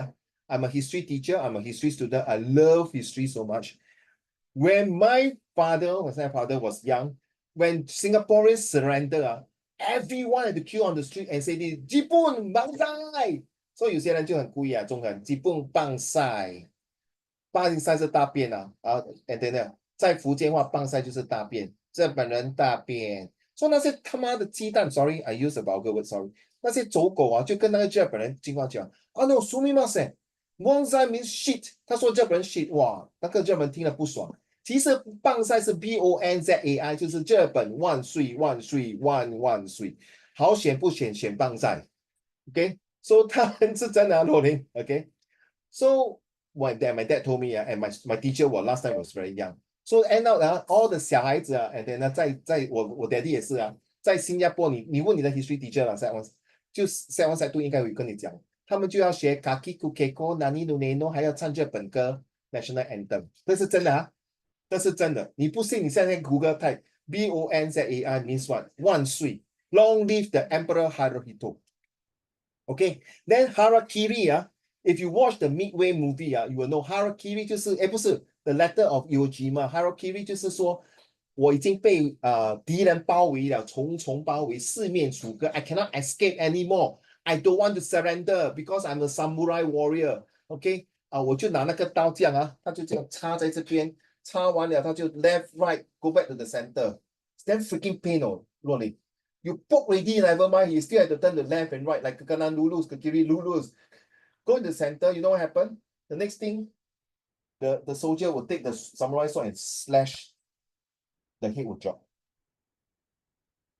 I'm a history teacher, I'm a history student. I love history so much. When my father was young, when Singaporeans surrender, everyone had to queue on the street and say, Jipun Bangsai. So 有些人就很故意中文 Jipun Bangsai. 棒晒是大便and then 在福建话棒晒就是大便，日本人大便。说那些他妈的鸡蛋 ，sorry I use a vulgar word sorry， 那些走狗就跟那个日本人经常讲no 苏密马塞 ，bonsai means shit， 他说日本人 shit， 哇，那个日本人听了不爽。其实棒晒是 BONZAI， 就是日本万岁万岁万岁，好选不选棒晒 ，OK，so 他们是真的罗琳 ，OK，so my dad told me and my teacher was last time was very young. So end up all the 小孩子and then 在我 daddy 也是在新加坡你问你的 history teacher 了 set one 就 set one set two 应该会跟你讲，他们就要学 Kaki Kukeko Nani no Neno 还要唱日本歌 National Anthem， 这是真的这是真的，你不信你现在 Google type BONZAI means what 万岁 Long live the Emperor Hirohito. Okay, then Harakiri if you watch the Midway movie you will know Harakiri 就是不是 the letter of Iwo Jima Harakiri 就是说我已经被敌人包围了，重重包围，四面楚歌 I cannot escape anymore. I don't want to surrender because I'm a samurai warrior. OK 我就拿那个刀这样他就这样插在这边，插完了他就 left right go back to the center. It's damn freaking pain若琳。You poke already, never mind. You still have to turn the left and right, like Kakanan Lulus, Kakiri Lulus. Go in the center, you know what happened? The next thing, the soldier will take the samurai sword and slash. The head will drop.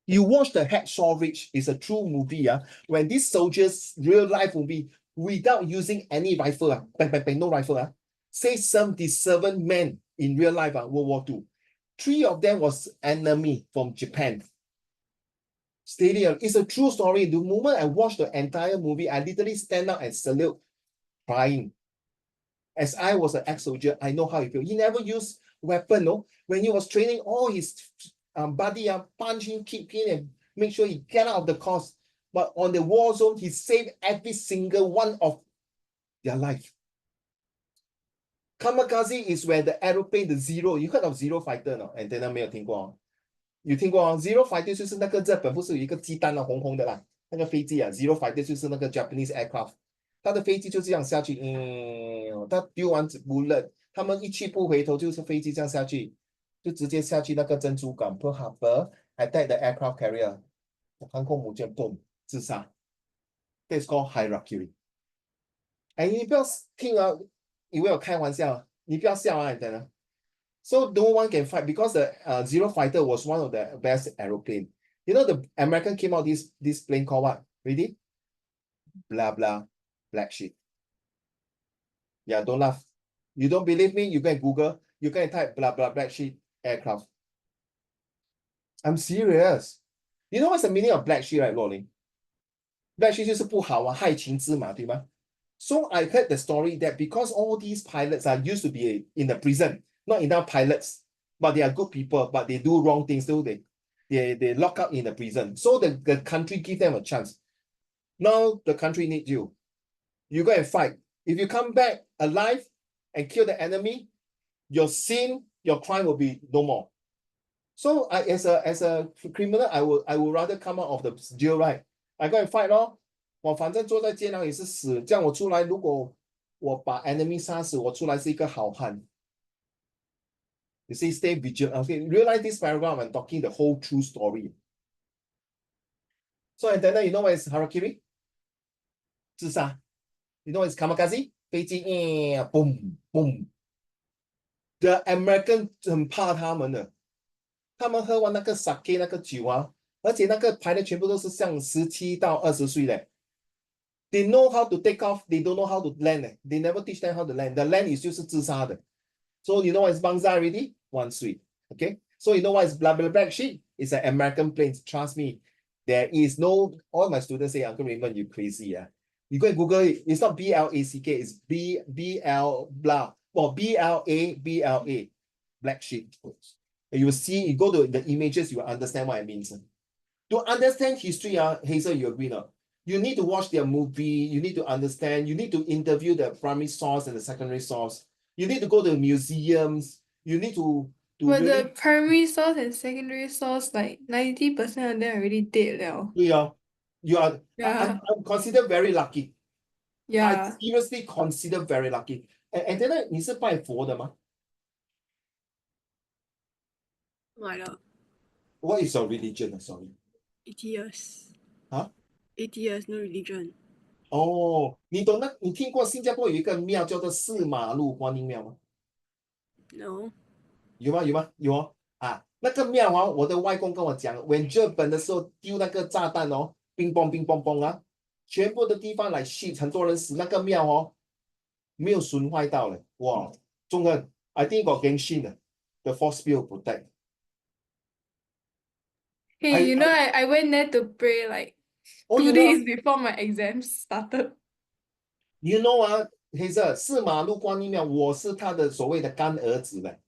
You watch the Hacksaw Ridge, it's a true movie. When these soldiers, real life movie, without using any rifle, bang, bang, bang, no rifle. Say 77 men in real life, World War II. 3 of them was enemy from Japan. Stadium. It's a true story. The moment I watched the entire movie, I literally stand up and salute, crying. As I was an ex-soldier, I know how he feels. He never used weapon, no. When he was training, all his buddy punch him, kick him, and make sure he get out of the course. But on the war zone, he saved every single one of their life. Kamikaze is where the aeroplane, the Zero, you heard of Zero Fighter, no? And then 没有听过有听过Zero Fighter 就是那个日本不是有一个鸡蛋红红的啦，那个飞机Zero Fighter 就是那个 Japanese aircraft， 它的飞机就这样下去，它丢完bullet，他们一去不回头，就是飞机这样下去，就直接下去那个珍珠港 Pearl Harbor， attack the aircraft carrier， 航空母舰 boom 自杀。That's called hierarchy。你不要听以为我开玩笑，你不要笑你等等。So no one can fight because the Zero Fighter was one of the best aeroplane. You know the American came out this plane called what? Ready? Blah blah black sheep. Yeah, don't laugh. You don't believe me? You go and Google. You go and type blah blah black sheep aircraft. I'm serious. You know what's the meaning of black sheep, right, Rolling? Black sheep 就是不好害群之马，对吗？ So I heard the story that because all these pilots are used to be in the prison. Not enough pilots, but they are good people, but they do wrong things, so they lock up in the prison. So the country give them a chance. Now the country needs you. You go and fight. If you come back alive and kill the enemy, your sin, your crime will be no more. So as a criminal, I would rather come out of the jail, right? I go and fight 我反正坐在监牢也是死，这样我出来，如果我把 enemy 杀死，我出来是一个好汉。You say stay vigilant. Okay, realize this paragraph I'm talking the whole true story. So and then you know what is harakiri? 自杀。You know what is kamikaze? 飞机boom boom. The American 很怕他们的，他们喝完那个 sake 那个酒而且那个排的全部都是像17到20岁的。They know how to take off, they don't know how to land. They never teach them how to land. The land is 就是自杀的。So you know what is bonsai already? one suite. Okay, so you know what is black sheep? It's an American plane. Trust me, there is no. All my students say, Uncle Raymond, you crazy, yeah. You go and Google it. It's not BLACK. It's BL blah or BLA black sheep. You will see. You go to the images, you will understand what it means. To understand history, Hazel, you agree now? You need to watch their movie. You need to understand. You need to interview the primary source and the secondary source. You need to go to museums. You need to But really. the primary source and secondary source, like 90% of them already dead now. Yeah, you are. Yeah. I'm considered very lucky. I Yeah. seriously consider very lucky. And then 你是拜佛的吗？ 买了 What is your religion? Sorry. atheist. Huh? Atheist, no religion. 哦，你听过新加坡有一个庙叫做四马路观音庙吗？ No. 有吗？有吗？有哦。啊，那个庙啊，我的外公跟我讲，when 日本的时候丢那个炸弹哦，乒乓乒乓乓啊，全部的地方来 shit，很多人死，那个庙哦没有损坏到了。哇，中文 I think got gang shin 的 the force field protect。 Hey, you know, I went there to pray like Oh, 2 you know, days before my exams started. you know 啊，黑色四马路观音庙，我是他的所谓的干儿子嘞。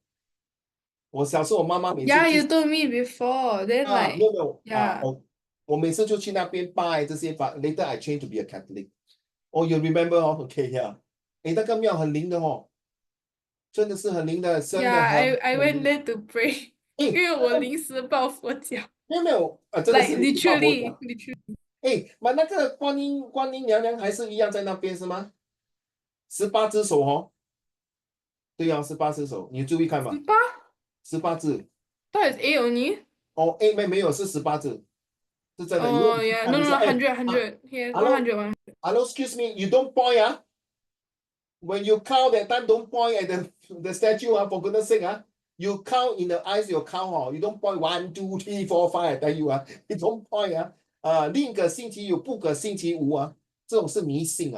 我小时候，我妈妈每次 Yeah, 就 you told me before. Then 啊， like, 没有没有啊， yeah. 我每次就去那边拜这些，but later I change to be a Catholic. Oh, you remember 哦 ？Okay, yeah. 诶，那个庙很灵的哦，真的是很灵的，真的 Yeah, I 很 went 灵。 there to pray. 诶，因为我临时抱佛脚。没有没有啊，真的 Like 是你爸爸 literally, 讲。 literally. 诶，那个观音娘娘还是一样在那边是吗？18只手哦。对啊，18只手，你注意看嘛。18? 18只。 Thought it's 8 only. 哦，A 没有是18只，是真的。因为 Oh yeah, no, 100. Here, 100. Hello, excuse me, you don't point when you count that time, don't point at the statue for goodness sake you count in the eyes, you count you don't point 1, 2, 3, 4, 5 I tell you you don't point 另一个星期有不可星期五这种是迷信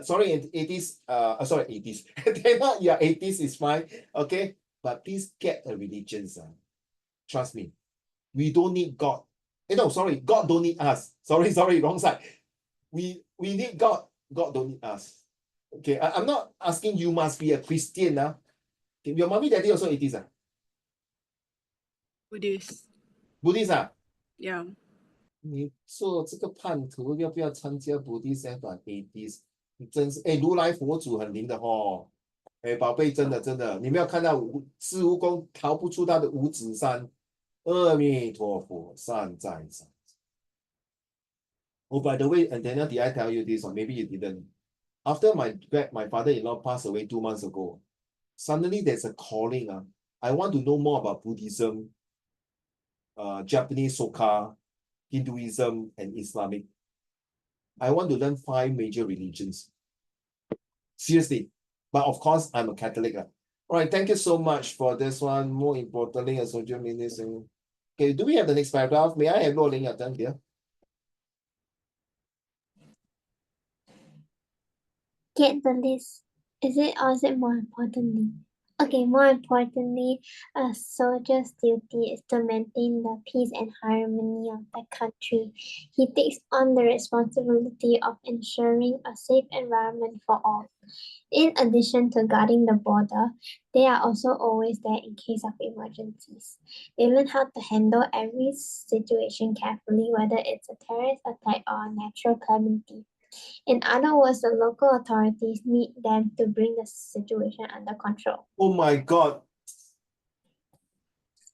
sorry, it is sorry, it is yeah, it is fine, okay, but please get a religion trust me, we don't need God. No, sorry, God don't need us. Sorry, wrong side. We need God. God don't need us. Okay, I'm not asking you must be a Christian okay, your mommy daddy also atheist Buddhist. Buddhist Yeah. 你做这个叛徒要不要参加 Buddhist and atheist？ 你真是如来佛祖很灵的哦。宝贝，真的，你没有看到孙悟空逃不出他的五指山？阿弥陀佛，善在善。Oh, by the way, and Daniel, did I tell you this, or maybe you didn't? After my father-in-law passed away 2 months ago, suddenly there's a calling. I want to know more about Buddhism, Japanese Soka, Hinduism, and Islamic. I want to learn 5 major religions. Seriously. But of course, I'm a Catholic. All right, thank you so much for this one. More importantly, a social media. Okay, do we have the next paragraph? May I have Lo Ling your turn here? Get the list. Is it or is it more importantly? Okay, more importantly, a soldier's duty is to maintain the peace and harmony of the country. He takes on the responsibility of ensuring a safe environment for all. In addition to guarding the border, they are also always there in case of emergencies. They learn how to handle every situation carefully, whether it's a terrorist attack or a natural calamity. In other words, the local authorities need them to bring the situation under control. Oh my God.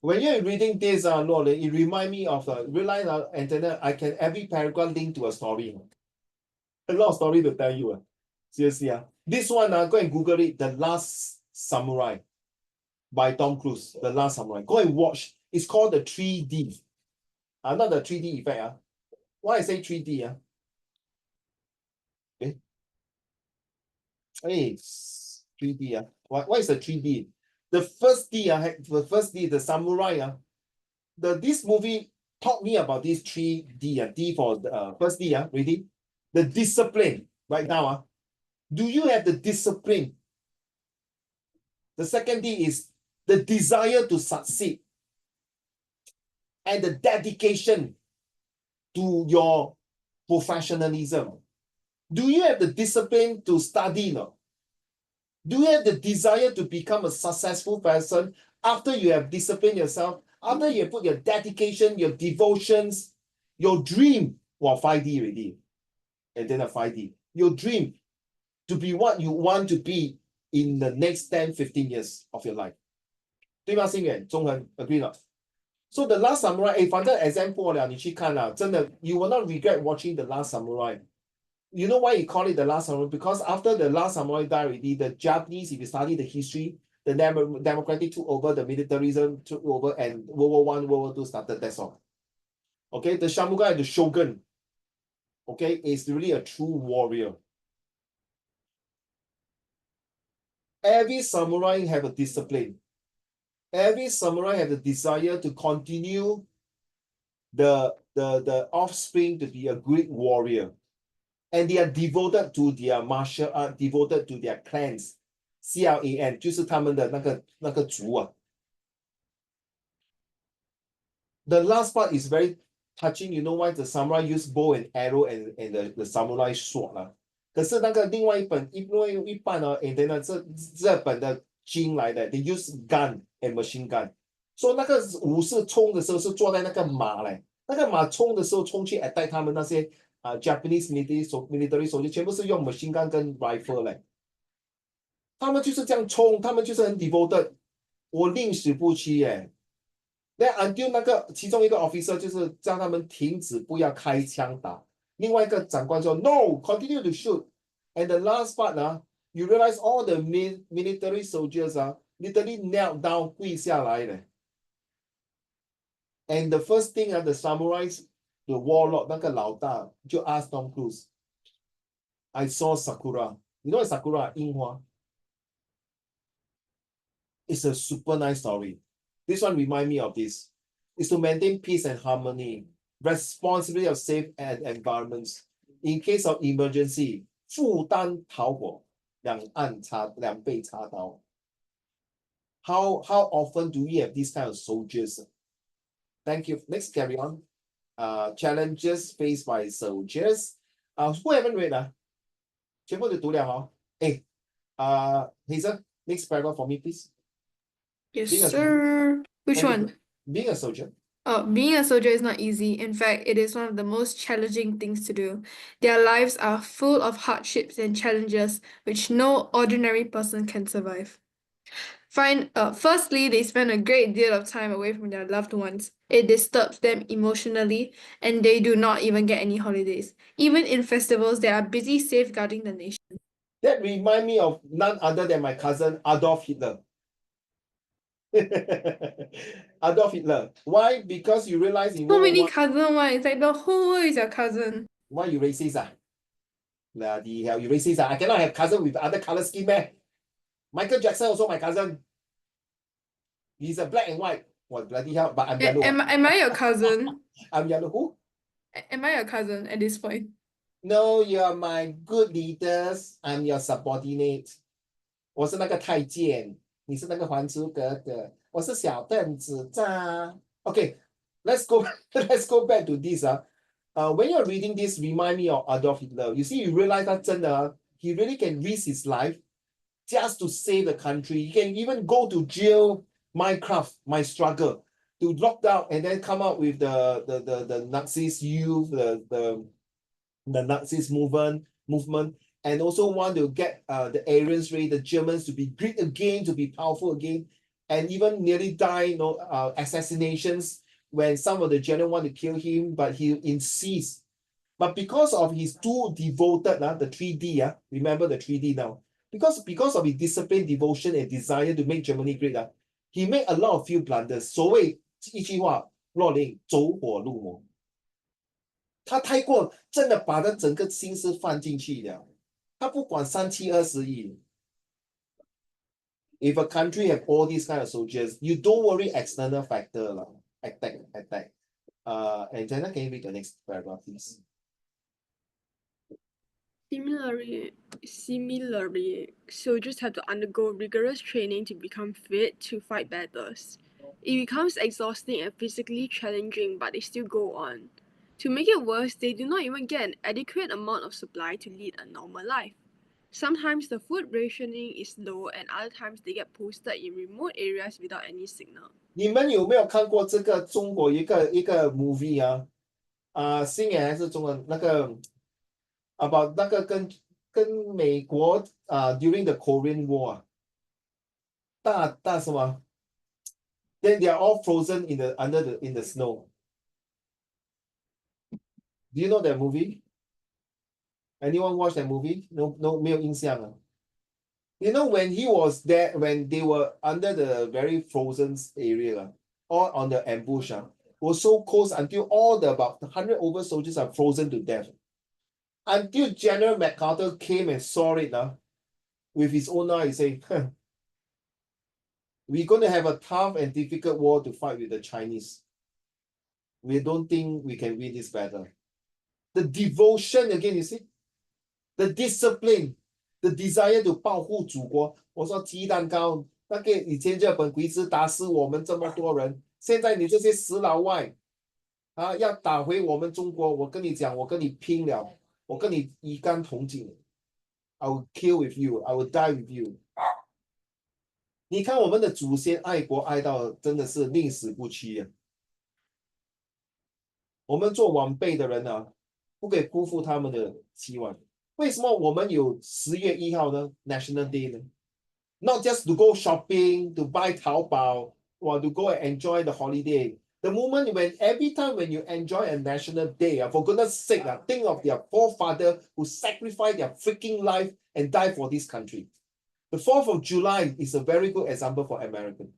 When you're reading this, Lord, it reminds me of realize Antenna, I can every paragraph link to a story. A lot of story to tell you. Seriously. This one, go and Google it, The Last Samurai by Tom Cruise. The Last Samurai. Go and watch. It's called the 3D. Not the 3D effect. Why I say 3D? Hey, 3D. What is the 3D? The first D, the samurai. This movie taught me about this 3D. D for the first D. Ready? The discipline. Right now. Do you have the discipline? The second D is the desire to succeed, and the dedication to your professionalism. Do you have the discipline to study? No? Do you have the desire to become a successful person after you have disciplined yourself, after you have put your dedication, your devotions, your dream, well, 5D already, and then a 5D, your dream to be what you want to be in the next 10, 15 years of your life. 对吗，心远？中恒 agree 了。So the Last Samurai， 反正 exam 过了，你去看了，真的 you will not regret watching the Last Samurai. You know why you call it the Last Samurai? Because after the Last Samurai died already, the Japanese, if you study the history, the democratic took over, the militarism took over, and World War I, World War II started. That's all. Okay, the samurai, the shogun, okay, is really a true warrior. Every samurai have a discipline. Every samurai have the desire to continue the offspring to be a great warrior. And they are devoted to their martial art, devoted to their clans. CLAN 就是他们的那个族啊。The last part is very touching. You know why the samurai use bow and arrow and the samurai sword 啦？可是那个另外一半呢，然后这本的经来的 ，they use gun and machine gun。所以那个武士冲的时候是坐在那个马嘞，那个马冲的时候冲去 attack 他们那些Japanese military soldier 全部是用 machine gun 跟 rifle 嘞。他们就是这样冲，他们就是很 devoted， 我宁死不屈耶。Then until 那个其中一个 officer 就是叫他们停止不要开枪打，另外一个长官说 No, continue to shoot. And the last part you realize all the military soldiers literally knelt down 跪下来嘞。And the first thing the samurais, the warlord 那个老大就 ask Tom Cruise, I saw Sakura. You know what Sakura? 樱花。It's a super nice story. This one remind me of this. Is to maintain peace and harmony, responsibility of safe and environments. In case of emergency, 负担逃火，两倍插刀。How often do we have these kind of soldiers? Thank you. Next, carry on. Challenges faced by soldiers. Who haven't read 全部都读了Hazel, next paragraph for me, please. Yes, Being a sir. Which one? Being a soldier. Oh, being a soldier is not easy. In fact, it is one of the most challenging things to do. Their lives are full of hardships and challenges which no ordinary person can survive. Firstly, they spend a great deal of time away from their loved ones. It disturbs them emotionally, and they do not even get any holidays. Even in festivals, they are busy safeguarding the nation. That remind me of none other than my cousin Adolf Hitler. Adolf Hitler. Why? Because you realize in So World War many One. cousins, why? It's like the whole world is your cousin. Why you racist Bloody hell, you racist I cannot have cousin with other color scheme man. Michael Jackson also my cousin. He's a black and white. What bloody hell? But I'm yellow. Am I your cousin? I'm yellow. Who? Am I your cousin at this point? No, you're my good leaders. I'm your subordinate. 我是那个太监，你是那个还珠格格，我是小凳子渣。Okay, let's go back to this. When you're reading this, remind me of Adolf Hitler. You see, you realize that 真的 he really can risk his life just to save the country. He can even go to jail, Minecraft, my struggle, to lock down and then come out with the Nazis youth, the Nazis movement, and also want to get the Aryans race, the Germans to be great again, to be powerful again, and even nearly die, assassinations when some of the general want to kill him, but he insists. But because of his too devoted, the 3D, remember the 3D now. Because of his discipline, devotion, and desire to make Germany great, he made a lot of few blunders. 所谓一句话，若令走火入魔。他太过真的把他整个心思放进去了，他不管3、7、20亿。If a country have all these kind of soldiers, you don't worry external factor lah. Attack. And Jenna, can you read the next paragraph, please? Similarly, Similarly, soldiers have to undergo rigorous training to become fit to fight battles. It becomes exhausting and physically challenging, but they still go on. To make it worse, they do not even get an adequate amount of supply to lead a normal life. Sometimes the food rationing is low, and other times they get posted in remote areas without any signal. 你们有没有看过这个中国一个 movie 新演还是中文那个 about 那个跟美国during the Korean War 大什么 ？Then they are all frozen in the snow. Do you know that movie? Anyone watch that movie? No, 没有印象啊。You know when he was there, when they were under the very frozen area, or on the ambush, was so close until all the about 100 over soldiers are frozen to death. Until General MacArthur came and saw it with his own eyes, he said, we're going to have a tough and difficult war to fight with the Chinese. We don't think we can win this battle. The devotion again, you see, the discipline, the desire to 保护祖国。我说鸡蛋糕，那个以前日本鬼子打死我们这么多人，现在你这些死老外要打回我们中国，我跟你讲，我跟你拼了，我跟你一干同进。I will kill with you, I will die with you。你看我们的祖先爱国爱到真的是宁死不屈啊！我们做晚辈的人不可以辜负他们的期望。为什么我们有10月1号呢 National Day 呢 ？Not just to go shopping, to buy Taobao, or to go and enjoy the holiday. The moment every time when you enjoy a national day, for goodness sake, think of their forefather who sacrificed their freaking life and died for this country. The 4th of July is a very good example for American.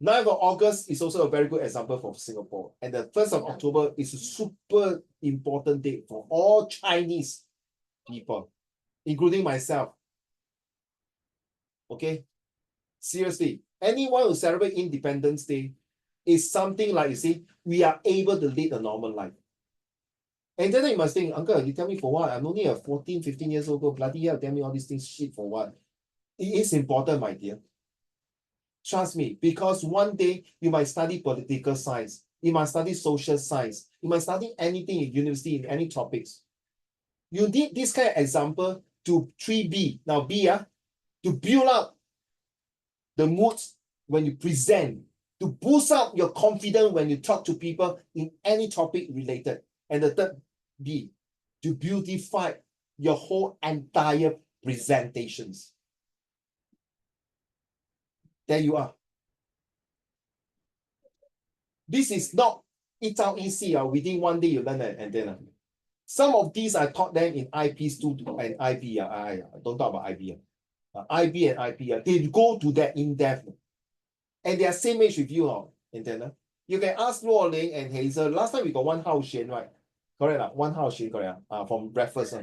9th of August is also a very good example for Singapore. And the 1st of October is a super important date for all Chinese people, including myself. Okay? Seriously, anyone who celebrate Independence Day is something like, you see, we are able to lead a normal life. And then you must think, Uncle, you tell me for what? I'm only a 14, 15 years old, bloody hell, tell me all these things shit for what? It is important, my dear. Trust me, because one day you might study political science, you might study social science, you might study anything in university in any topics. You need this kind of example to 3B. Now B, to build up the moods when you present, to boost up your confidence when you talk to people in any topic related. And the third B, to beautify your whole entire presentations. There you are. This is not 一朝一夕 within one day you learn it and then some of these I taught them in IP Studio and IB. Don't talk about IB. IB and IP, they go to that in depth. And they are same age with you. You can ask Luo Ling and Hazel. Last time we got one Hao Xian, right? Correct. One Hao Xian, correct. From breakfast.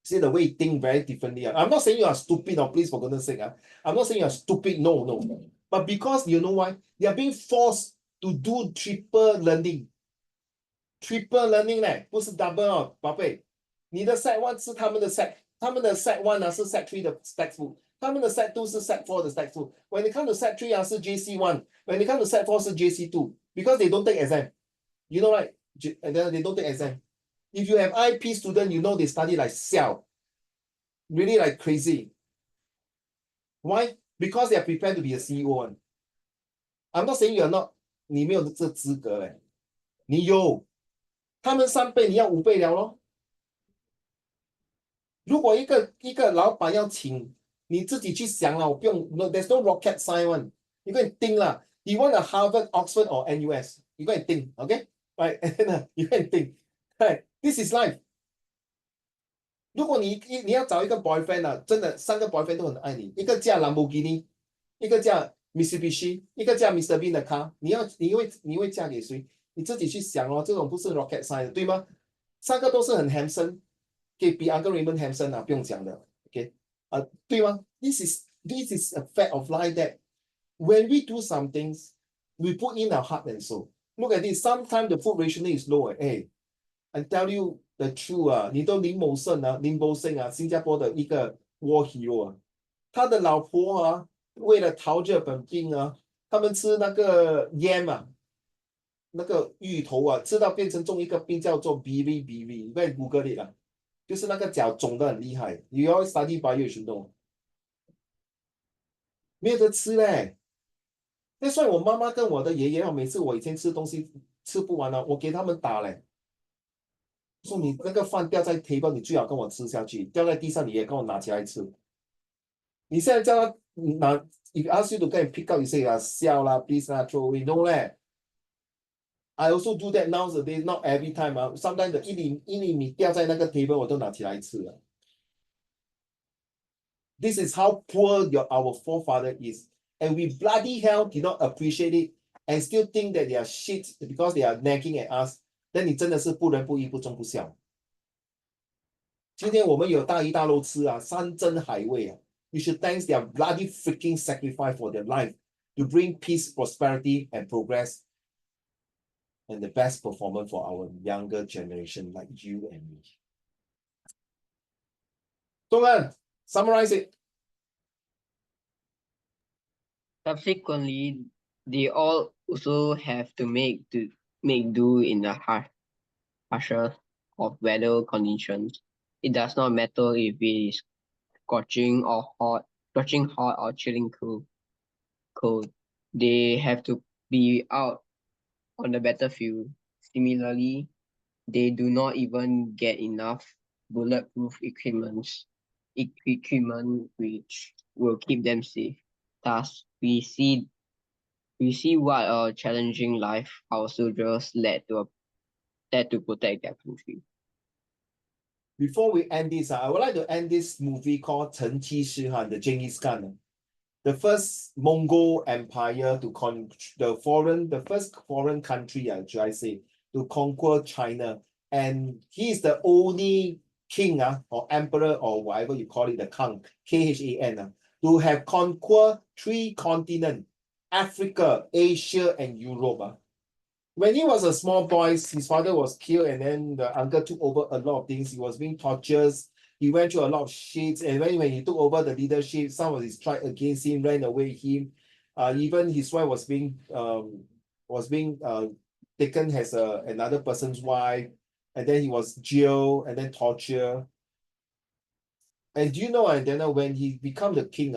See the way you think very differently. I'm not saying you are stupid, please, for goodness sake. I'm not saying you are stupid, no. But because you know why? They are being forced to do triple learning. Triple learning 不是 double 宝贝，你的 set 1是他们的 set 1是 set 3的 textbook， 他们的 set 2是 set 4的 textbook。When it comes to set 3是 JC1， when it comes to set 4是 JC2， because they don't take exam. You know right? And then they don't take exam. If you have IP student, you know they study like hell. Really like crazy. Why? Because they are prepared to be a CEO. I'm not saying you are not, 你没有这资格嘞，你有。他们3倍，你要5倍了咯。如果一个老板要请你自己去想了，我不用 there's no rocket science one. You go and think啦。You want a Harvard, Oxford or NUS? You go and think, okay? Right? You go and think. Right? This is life. 如果你要找一个 boyfriend 真的3个 boyfriend 都很爱你，一个驾 Lamborghini， 一个驾 Mitsubishi， 一个驾 Mr. Bean 的 car， 你会嫁给谁？你自己去想这种不是 rocket science 对吗？3个都是很 handsome， 可以比 Uncle Raymond handsome 不用讲的 ，OK， 对吗 ？This is a fact of life that when we do some things, we put in our heart and soul. Look at this. Sometimes the food rationing is low. Hey, I tell you, 的 true 啊，你都林某胜啊，林某胜啊，新加坡的一个 war hero 啊，他的老婆啊，为了逃日本兵啊，他们吃那个烟啊，那个芋头啊，吃到变成中一个病叫做 BV，你在 Google 里了，就是那个脚肿的很厉害。你要 study bio you should know，没有得吃嘞。那所以我妈妈跟我的爷爷啊，每次我以前吃东西吃不完了，我给他们打嘞。说你那个饭掉在 table，你最好跟我吃下去，掉在地上你也跟我拿起来吃。你现在叫他拿，if ask you to go and pick up，you say 啊，笑啦 ，please 啦，throw away，no 嘞。I also do that nowadays, not every time 啊。sometimes 的一厘米掉在那个 table，我都拿起来吃了。This is how poor our forefather is, and we bloody hell did not appreciate it, and still think that they are shit because they are nagging at us. Then 你真的是不仁不义，不忠不孝。今天我们有大鱼大肉吃啊，山珍海味啊。You should thank their bloody freaking sacrifice for their life to bring peace, prosperity, and progress, and the best performance for our younger generation like you and me. 中恩 summarize it. Subsequently, they all also have to make do in the harsher of weather conditions. It does not matter if it is scorching hot or chilling cold. They have to be out on the battlefield. Similarly, they do not even get enough bulletproof equipment which will keep them safe. Thus, we see what a challenging life our soldiers led to protect their country. Before we end this, I would like to end this movie called 成吉思汗, the Genghis Khan. The first Mongol empire to the first foreign country, should I say, to conquer China. And he is the only king or emperor or whatever you call it, the Khan, Khan, to have conquered 3 continents, Africa, Asia, and Europe. When he was a small boy, his father was killed, and then the uncle took over a lot of things. He was being tortured. He went through a lot of shit, and when he took over the leadership, some of his tribe against him, ran away him. Even his wife was being taken as another person's wife, and then he was jailed and then tortured. And do you know, and then when he become the king,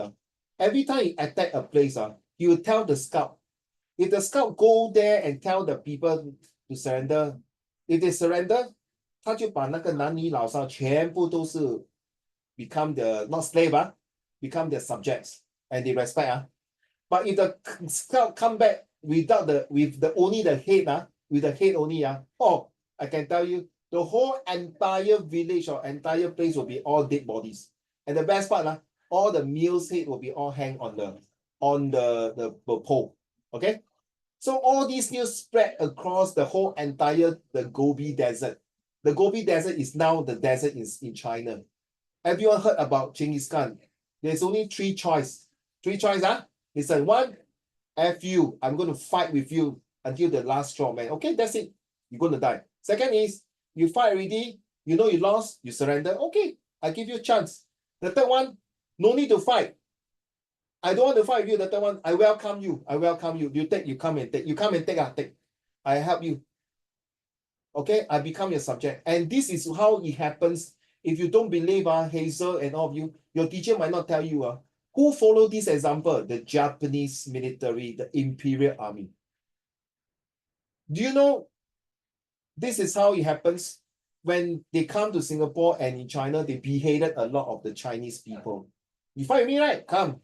every time he attack a place, he would tell the scout. If the scout go there and tell the people to surrender, if they surrender, 他就把那个男女老少全部都是 become the not slave, become their subjects, and they respect. But if the scout come back with only the head, with the head only, oh, I can tell you, the whole entire village or entire place will be all dead bodies. And the best part, all the males' head will be all hang on the pole. Okay? So all these news spread across the whole entire the Gobi Desert. The Gobi Desert is now the desert in China. Everyone heard about Genghis Khan. There's only 3 choices. 3 choices, He said, 1, F you, I'm going to fight with you until the last straw, man. Okay, that's it. You're going to die. Second is, you fight already, you know you lost, you surrender. Okay, I give you a chance. The third one, no need to fight. I don't want to fight with you. The third one, I welcome you. You come and take. I help you. Okay, I become your subject. And this is how it happens. If you don't believe, Hazel and all of you, your teacher might not tell you, who followed this example? The Japanese military, the Imperial Army. Do you know this is how it happens? When they come to Singapore and in China, they beheaded a lot of the Chinese people. You fight with me, right? Come.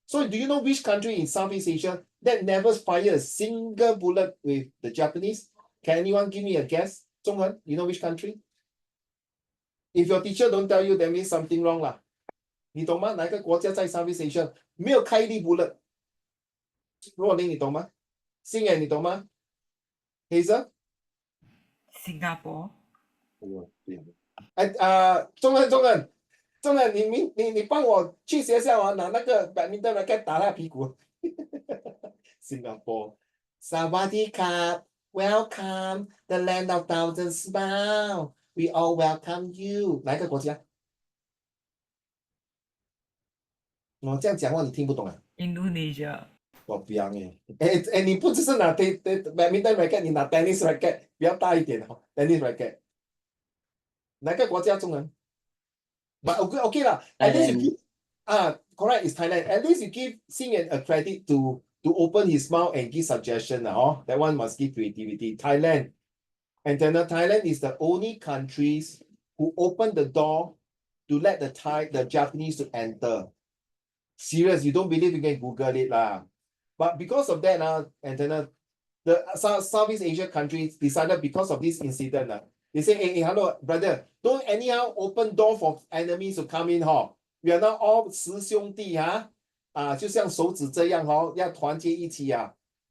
So do you know which country in Southeast Asia that never fired a single bullet with the Japanese? Can anyone give me a guess? Zhonghen, you know which country? If your teacher don't tell you, that means something wrong lah. 你懂吗？哪一个国家在 Southeast Asia 没有开一粒 bullet？ 若琳，你懂吗？星野，你懂吗？ Hazel？ Singapore. 中恩，你帮我去学校拿那个 badminton racket 打他屁股。Singapore. Sawadee Krap, welcome, the land of thousand smiles. We all welcome you。哪一个国家？我这样讲话你听不懂啊？ Indonesia. 我不要哎，你不只是拿badminton racket， 你拿 tennis racket 比较大一点哦 ，tennis racket。哪个国家中文？ But okay 啦，at least you Thailand. give correct is Thailand. At least you give Xing a credit to open his mouth and give suggestion oh. That one must give creativity. Thailand. And then Thailand is the only countries who open the door to let the Japanese to enter. Serious, you don't believe, you can Google it lah. But because of that, and then the Southeast Asia countries decided because of this incident, they say, hey, hello, brother, don't anyhow open door for enemies to come in, We are now all 十兄弟就像手指这样要团结一起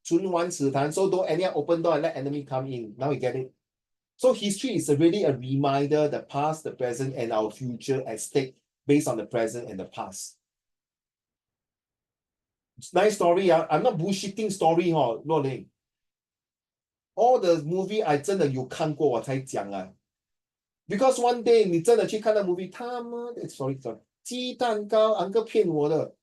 唇亡齿寒 so don't anyhow open door and let enemy come in. Now you get it. So history is really a reminder, the past, the present, and our future at stake based on the present and the past. It's nice story. I'm not bullshitting story,若琳. All the movie I 真的有看过我才讲Because one day 你真的去看那 movie， 他妈的 sorry 鸡蛋糕 uncle 骗我的。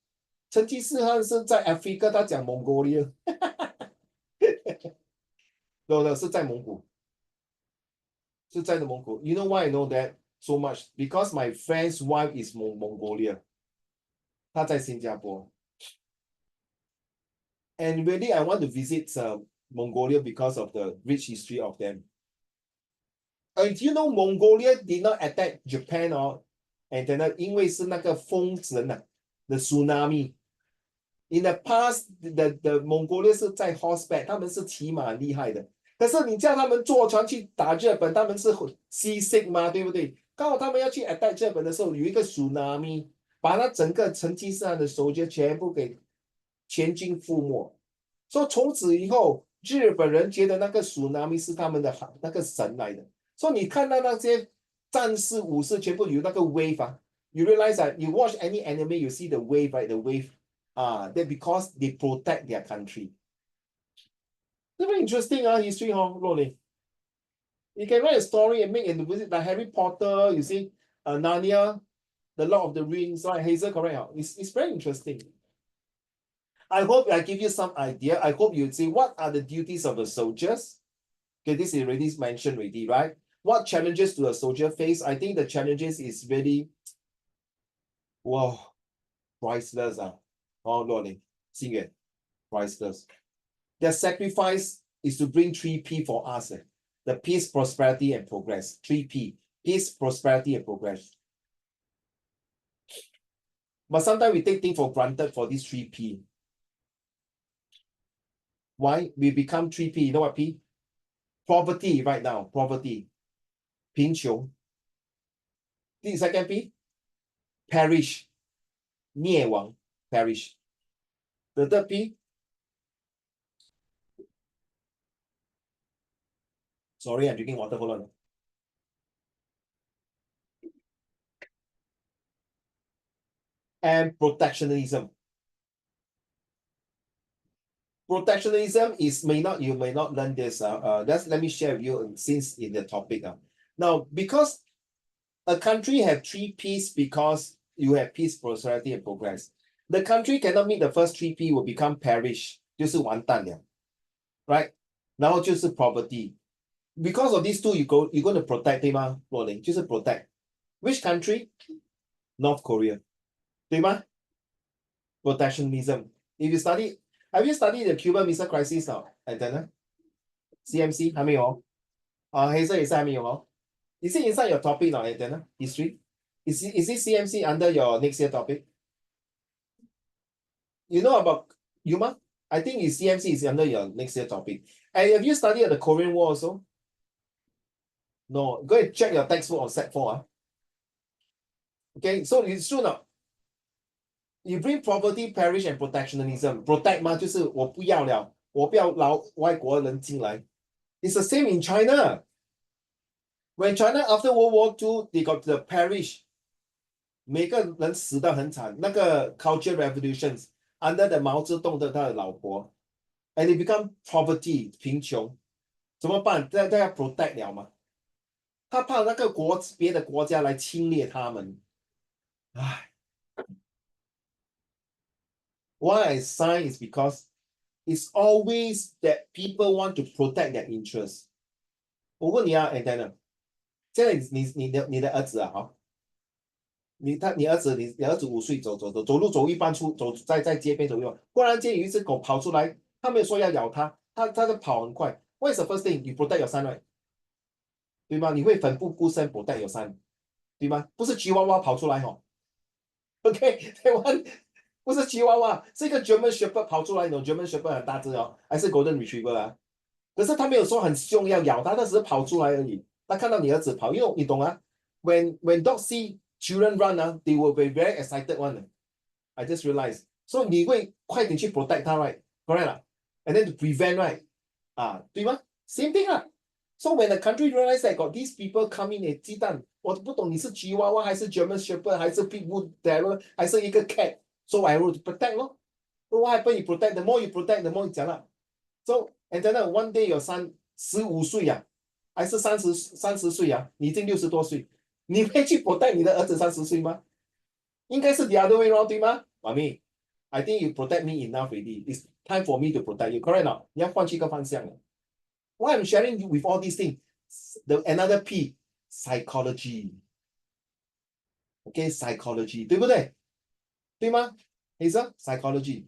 成吉思汗是在 Africa， 他讲 Mongolia。no 是在蒙古。是在的蒙古。You know why I know that so much? Because my friend's wife is Mongolia. 他在新加坡。And really I want to visit Mongolia because of the rich history of them. And you know Mongolia did not attack Japan and then 因为是那个风神the tsunami. In the past, the Mongolia 是在 horseback， 他们是骑马厉害的。可是你叫他们坐船去打日本，他们是 seasick 嘛，对不对？刚好他们要去 attack 日本的时候，有一个 tsunami， 把他整个成吉思汗的守军全部给全军覆没。所以从此以后，日本人觉得那个 tsunami 是他们的那个神来的。所以你看到那些战士武士全部有那个 wave you realize that you watch any anime, you see the wave, right? The wave, that because they protect their country. Very interesting, history,若琳. You can write a story and make it visit like Harry Potter, you see, Narnia, the Lord of the Rings, right? Hazel, correct? It's very interesting. I hope I give you some idea. I hope you see what are the duties of the soldiers. Okay, this is already mentioned already, right? What challenges do a soldier face? I think the challenges is really, wow, priceless.若琳, 心远, priceless. Their sacrifice is to bring 3P for us. The peace, prosperity, and progress. 3P. Peace, prosperity, and progress. But sometimes we take things for granted for this 3P. Why? We become 3P. You know what P? Poverty right now. Poverty. 贫穷. The second P? Perish. 灭亡. Perish. The third P? Sorry, I'm drinking water. Hold on. And protectionism. Protectionism is you may not learn this. Let me share with you since in the topic. Now, because a country have 3Ps because you have peace, prosperity, and progress. The country cannot meet the first 3P will become perish, 就是完蛋了, right? 然后就是 poverty. Because of these two, you're going to protect, 对吗？若琳，就是 protect. Which country? North Korea. 对吗？ Protectionism. If you study, have you studied the Cuban Missile Crisis now? Antenna? CMC 还没有黑色也是还没有Is it inside your topic now, Antenna? History? Is it CMC under your next year topic? You know about Yuma? I think CMC is under your next year topic. And have you studied the Korean War also? No. Go and check your textbook on Set 4. Okay, so it's true now. You bring poverty, perish, and protectionism. Protect 嘛，就是我不要了，我不要外国人进来。It's the same in China. When China after World War II, they got the perish. 每个人死得很惨。那个 culture revolutions under the 毛泽东的他的老婆 ，and they become poverty 贫穷，怎么办？大家 protect 了吗？他怕那个别的国家来侵略他们。唉 Why I sign is because it's always that people want to protect their interests. 我问你啊 Antenna， 现在你的儿子啊，哈，你儿子5岁走路走一半在街边走一半，忽然间有一只狗跑出来，他没有说要咬他，他在跑很快。What is the first thing? You protect your son, right? 对吗？你会奋不顾身 protect your son，对吗？不是吉娃娃跑出来哦。OK， 台湾不是吉娃娃，是一个 German Shepherd 跑出来，那种 German Shepherd 很大只哦，还是 Golden Retriever 啊？可是他没有说很凶要咬他，他只是跑出来而已。他看到你儿子跑，因为你懂啊，when dogs see children run 啊，they will be very excited one. I just realized， 所以你会快点去 protect 他 ，right？ Correct 啦 ？And then to prevent right， 啊，对吗 ？Same thing 啊。So when the country realize that got these people coming 诶，鸡蛋，我不懂你是吉娃娃还是 German Shepherd 还是 Pitbull Terrier 还是一个 cat，so I will protect 咯。So what happen? You protect, the more you protect, the more 你讲啦。So and then one day your son 15岁呀，还是30岁呀，你已经60多岁，你会去 protect 你的儿子30岁吗？应该是 the other way round 对吗？妈咪 I think you protect me enough already. It's time for me to protect you. Correct not? 你要换去一个方向了。Why I'm sharing with all these things? Another P, psychology. Okay, psychology, 对不对？对吗？ Hazel, psychology.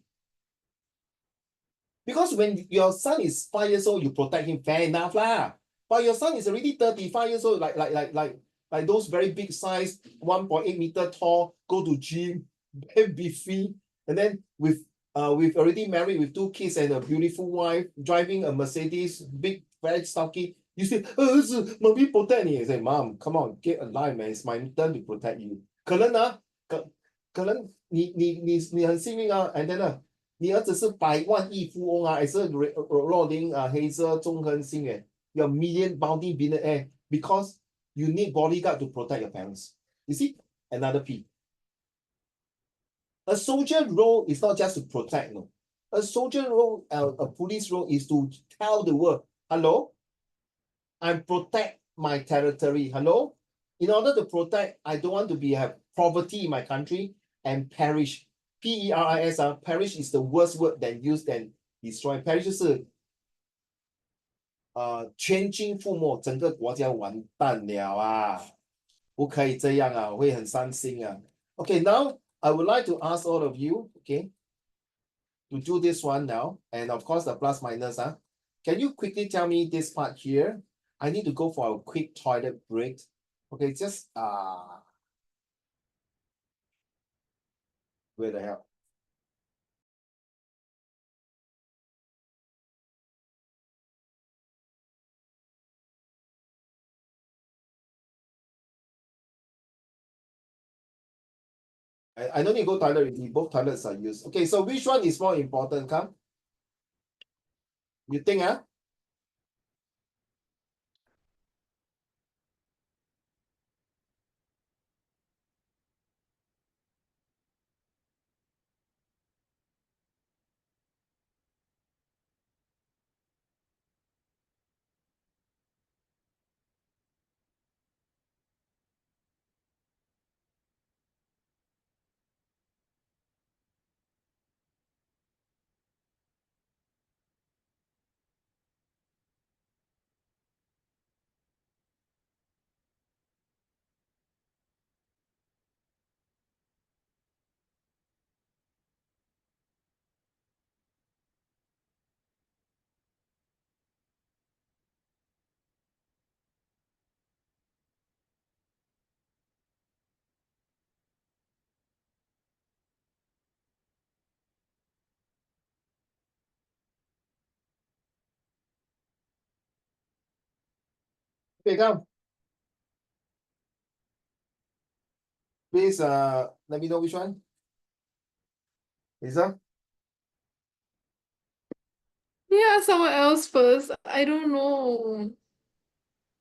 Because when your son is 5 years old, you protect him, fair enough lah. But your son is already 35 years old, like those very big size, 1.8 meter tall, go to gym, very beefy, and then with already married with 2 kids and a beautiful wife, driving a Mercedes, big, very stocky. You say, mommy protect me. You say, Mom, come on, get alive, man. It's my turn to protect you. 可能你很幸运啊 and then 呢，你儿子是百万亿富翁啊，还是若琳啊、黑色、钟恒星诶，your million bounty billionaire because you need bodyguard to protect your parents. You see, another P. A soldier role is not just to protect, no. A soldier role, a police role is to tell the world, hello, I protect my territory. Hello, in order to protect, I don't want to have poverty in my country and perish. P-E-R-I-S 啊 perish is the worst word that used and destroy. Perish 就是全军覆没，整个国家完蛋了啊！不可以这样啊，我会很伤心啊。Okay, now I would like to ask all of you, okay, to do this one now, and of course the plus minus. Can you quickly tell me this part here? I need to go for a quick toilet break. Okay, just where the hell? I don't need to go toilet already. Both toilets are used. Okay, so which one is more important, come? You think, huh? Okay, come. Please let me know which one. Lisa? Yeah, someone else first. I don't know.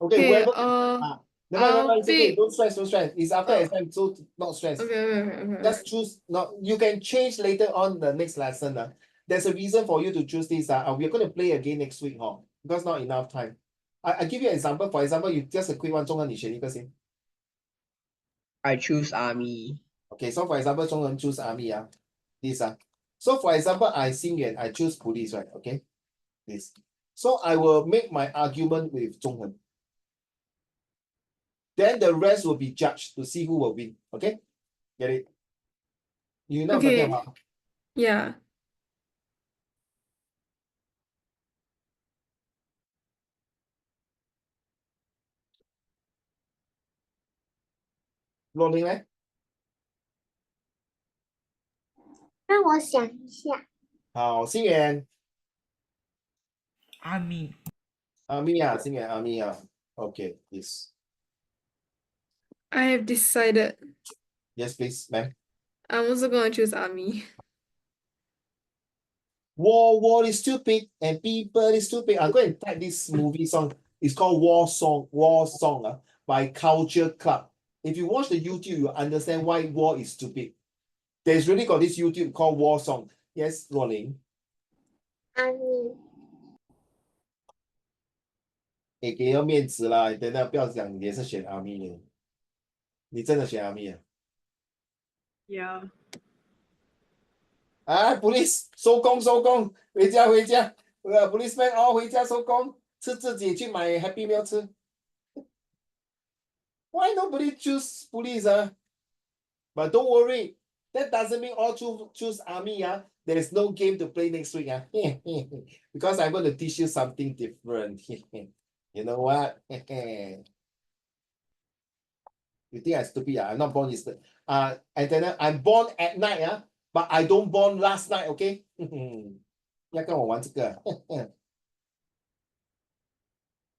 Okay, Okay, whoever. Never mind, I'll it's okay. pick. Don't stress. It's after Uh, exam, so not stress. okay. Just choose. Not you can change later on the next lesson. There's a reason for you to choose this. We're going to play again next week, because not enough time. I give you an example. For example, you just a quick one，中文你选一个先。I choose army. Okay, so for example, 中文 choose army this So for example, I I choose police, right? Okay, this. So I will make my argument with 中文. Then the rest will be judged to see who will win. Okay, get it? You know what I'm talking Okay. about? Yeah. Rolling 呢？让我想一下。好，心远 Army. army 心远 army Okay, this. I have decided. Yes, please, ma'am. I'm also going to choose army. War is stupid and people is stupid. I'm going to type this movie song. It's called War Song by Culture Club. If you watch the YouTube, you understand why war is stupid. There's really got this YouTube called War Song. Yes, Rolling. 阿米，给个面子啦，等等不要讲你也是选阿密的，你真的选阿密啊？ Yeah. police 收工，回家，policeman 回家收工，吃自己去买 Happy Meal 吃。Why nobody choose police But don't worry, that doesn't mean all choose army There is no game to play next week because I'm going to teach you something different. You know what? You think I'm stupid I'm not born yesterday. And then I'm born at night but I don't born last night, okay? 要跟我玩这个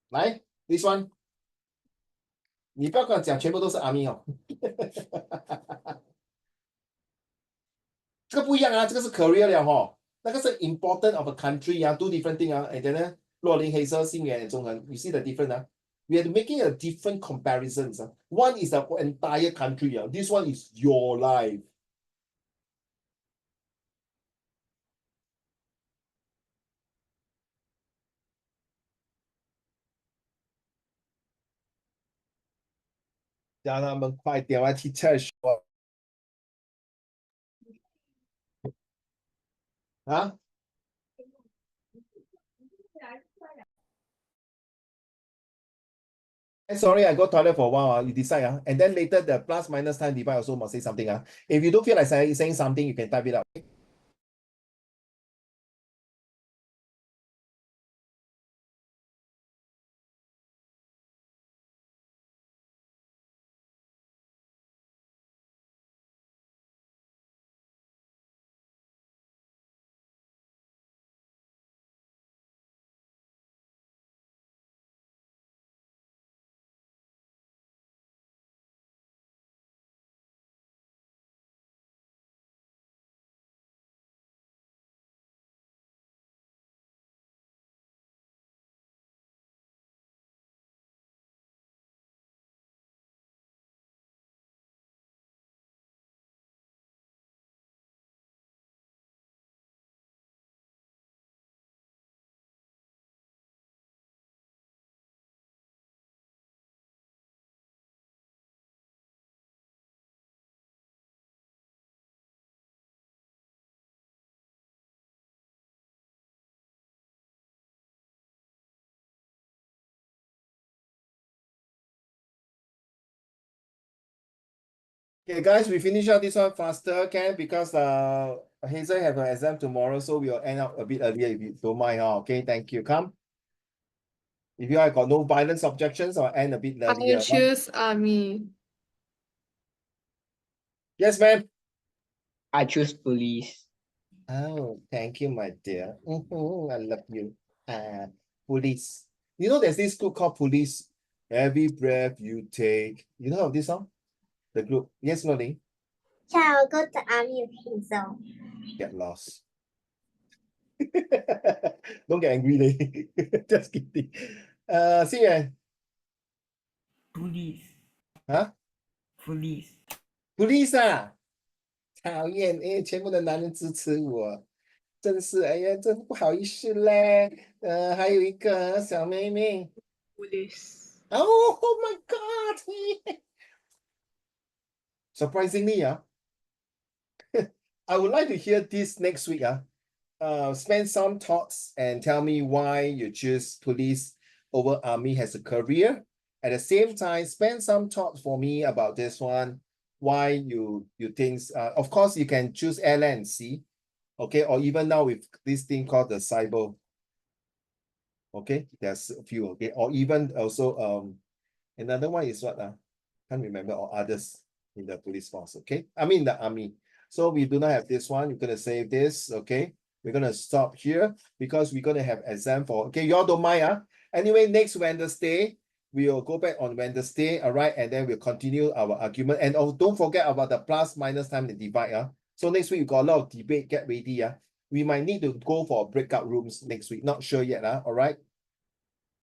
来 this one 你不要跟我讲全部都是 army 这个不一样这个是 career 了那个是 important of a country two different thing and then 呢洛林黑色新源中恒 you see the difference we are making a different comparisons one is the entire country this one is your life. Cho 他们快点去厕所Sorry, I go toilet for a while. You decide and then later the plus minus time divide also must say something If you don't feel like saying something, you can type it out. Okay, guys, we finish out this one faster, okay? Because Hazel have an exam tomorrow, so we'll end up a bit earlier if you don't mind. Okay, thank you. Come. If you have got no violence objections, I'll end a bit I earlier. choose army. Yes, ma'am. I choose police. Oh, thank you, my dear. I love you. Police. You know, there's this group called Police. Every breath you take. You know of this song? The group. Yes, Lolly. Yeah, I'll go to army with Hazel. Get lost. Don't get angry, leh. Just kidding. Xin Police. Huh? Police. Police 讨厌，全部的男人支持我，真是，哎呀，真不好意思嘞。还有一个小妹妹， Police. Oh my God. Surprisingly, I would like to hear this next week. Spend some thoughts and tell me why you choose police over army as a career. At the same time, spend some thoughts for me about this one. Why you think, of course, you can choose L&C, okay, or even now with this thing called the cyber. Okay, there's a few, okay, or even also another one is what can't remember, or others in the police force, okay? I mean the army. So we do not have this one. You're gonna save this, okay? We're gonna stop here because we're gonna have exam for, okay, y'all don't mind, Anyway, next Wednesday, we'll go back on Wednesday, all right? And then we'll continue our argument. And oh, don't forget about the plus minus time and divide, So next week, we got a lot of debate, get ready, We might need to go for breakout rooms next week. Not sure yet, all right?